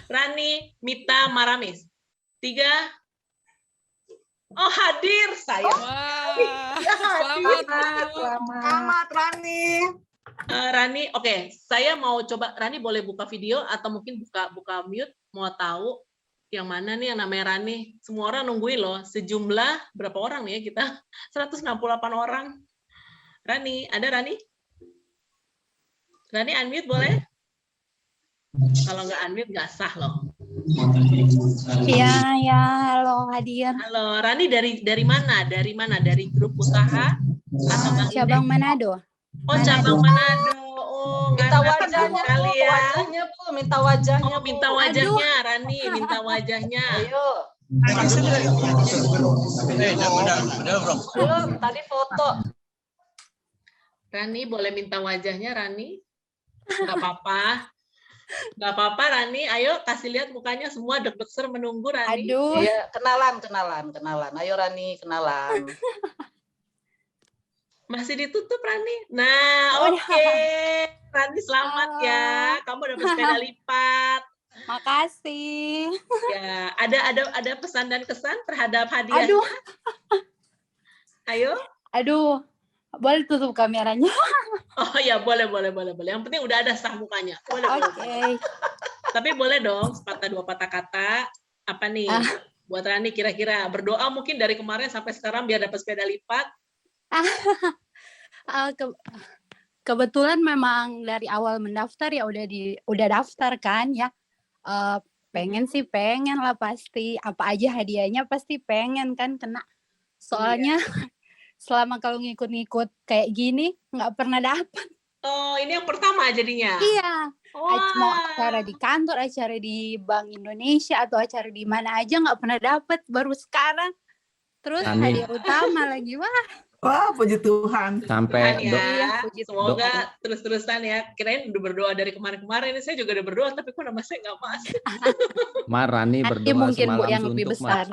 Rani Mita Maramis. 3. Oh, hadir saya. Selamat Rani. Rani, oke. Saya mau coba, Rani boleh buka video atau mungkin buka mute, mau tahu yang mana nih yang namanya Rani. Semua orang nungguin loh, sejumlah berapa orang nih ya kita? 168 orang. Rani, ada Rani? Rani unmute boleh? Kalau nggak unmute nggak sah loh. Iya, ya, halo hadir. Halo, Rani dari mana? Dari mana? Dari grup usaha atau Cabang Manado. Oh, cabang Manado. Oh, Minta wajahnya, sekali ya. wajahnya Bu, minta wajahnya. Oh, minta wajahnya, Rani, minta wajahnya. Ayo. Belum, tadi foto. Rani, boleh minta wajahnya, Rani? Nggak apa-apa. Nggak apa-apa, Rani. Ayo, kasih lihat mukanya. Semua deg-deger menunggu, Rani. Aduh. Iya, kenalan. Ayo Rani, kenalan. Masih ditutup, Rani. Nah, oke. Rani, selamat ya. Kamu dapat sepeda lipat. Makasih. Ya, ada pesan dan kesan terhadap hadiah. Aduh. Ayo. Aduh. Boleh tutup kameranya? Oh ya, boleh. Yang penting udah ada sah mukanya. Boleh. Oke. Tapi boleh dong, sepatah dua patah kata. Apa nih? Buat Rani kira-kira berdoa mungkin dari kemarin sampai sekarang biar dapat sepeda lipat. Kebetulan memang dari awal mendaftar ya udah daftar kan ya. Pengen lah pasti. Apa aja hadiahnya pasti pengen kan kena. Soalnya selama kalau ngikut-ngikut kayak gini nggak pernah dapat. Oh, ini yang pertama jadinya? Iya. Mau acara di kantor, acara di Bank Indonesia, atau acara di mana aja nggak pernah dapat. Baru sekarang. Terus hadiah utama lagi. Wah, puji Tuhan. Sampai semoga terus-terusan ya. Kirain udah berdoa dari kemarin-kemarin. Ini saya juga udah berdoa, tapi kok nama saya nggak masuk. Rani berdoa mungkin semalam yang lebih besar.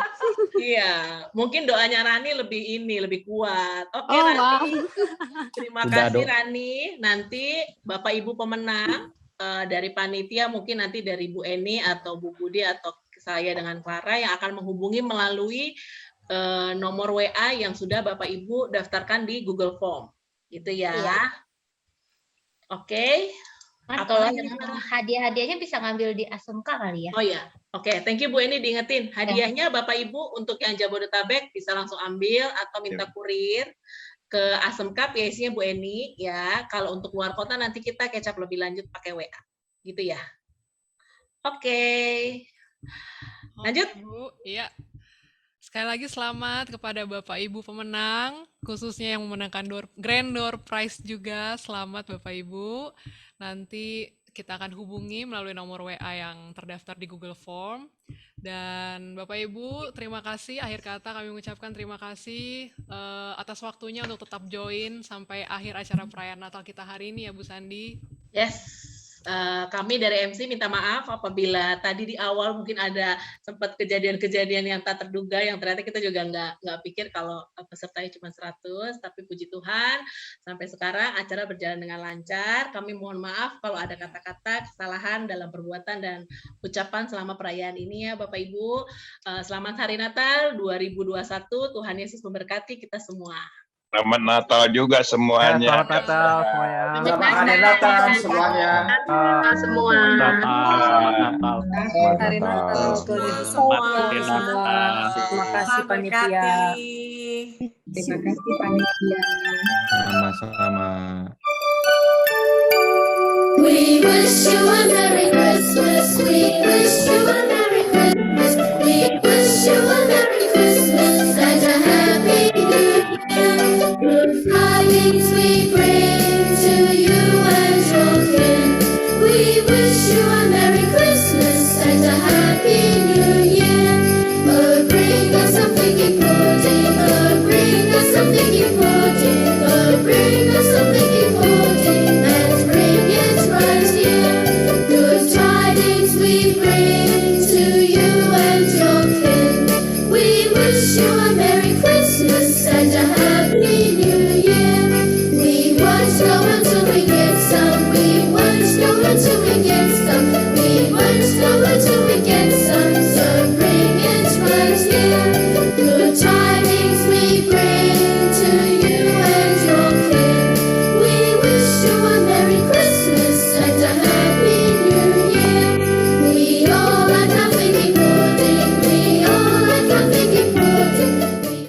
Iya, mungkin doanya Rani lebih kuat. Oke, Oh, Rani. wow. Terima kasih Rani. Nanti Bapak Ibu pemenang dari panitia, mungkin nanti dari Bu Eni atau Bu Budi atau saya dengan Clara yang akan menghubungi melalui nomor WA yang sudah Bapak Ibu daftarkan di Google Form. Gitu ya. Iya. Oke. Kalau yang hadiah-hadiahnya bisa ngambil di ASMK kali ya. Oh ya, oke. Thank you Bu Eni diingetin. Hadiahnya Bapak Ibu untuk yang Jabodetabek bisa langsung ambil atau minta kurir ke ASMK, PIC-nya Bu Eni ya. Kalau untuk luar kota nanti kita kecap lebih lanjut pakai WA. Gitu ya. Oke. Lanjut. Bu, iya. Sekali lagi selamat kepada Bapak Ibu pemenang, khususnya yang memenangkan Grand Door Prize juga. Selamat Bapak Ibu. Nanti kita akan hubungi melalui nomor WA yang terdaftar di Google Form. Dan Bapak Ibu, terima kasih. Akhir kata kami mengucapkan terima kasih atas waktunya untuk tetap join sampai akhir acara perayaan Natal kita hari ini ya Bu Sandi. Yes. Kami dari MC minta maaf apabila tadi di awal mungkin ada sempat kejadian-kejadian yang tak terduga yang ternyata kita juga nggak pikir kalau pesertanya cuma 100, tapi puji Tuhan sampai sekarang acara berjalan dengan lancar. Kami mohon maaf kalau ada kata-kata kesalahan dalam perbuatan dan ucapan selama perayaan ini ya Bapak Ibu. Selamat Hari Natal 2021, Tuhan Yesus memberkati kita semua. Selamat Natal juga semuanya. Selamat Natal semuanya. Selamat Hari Natal semuanya. Semua. Selamat Natal. Hari Natal semua. Terima kasih panitia. Terima kasih panitia. Sama-sama. We wish you a Merry Christmas. We wish you a Merry Christmas. We wish you a Merry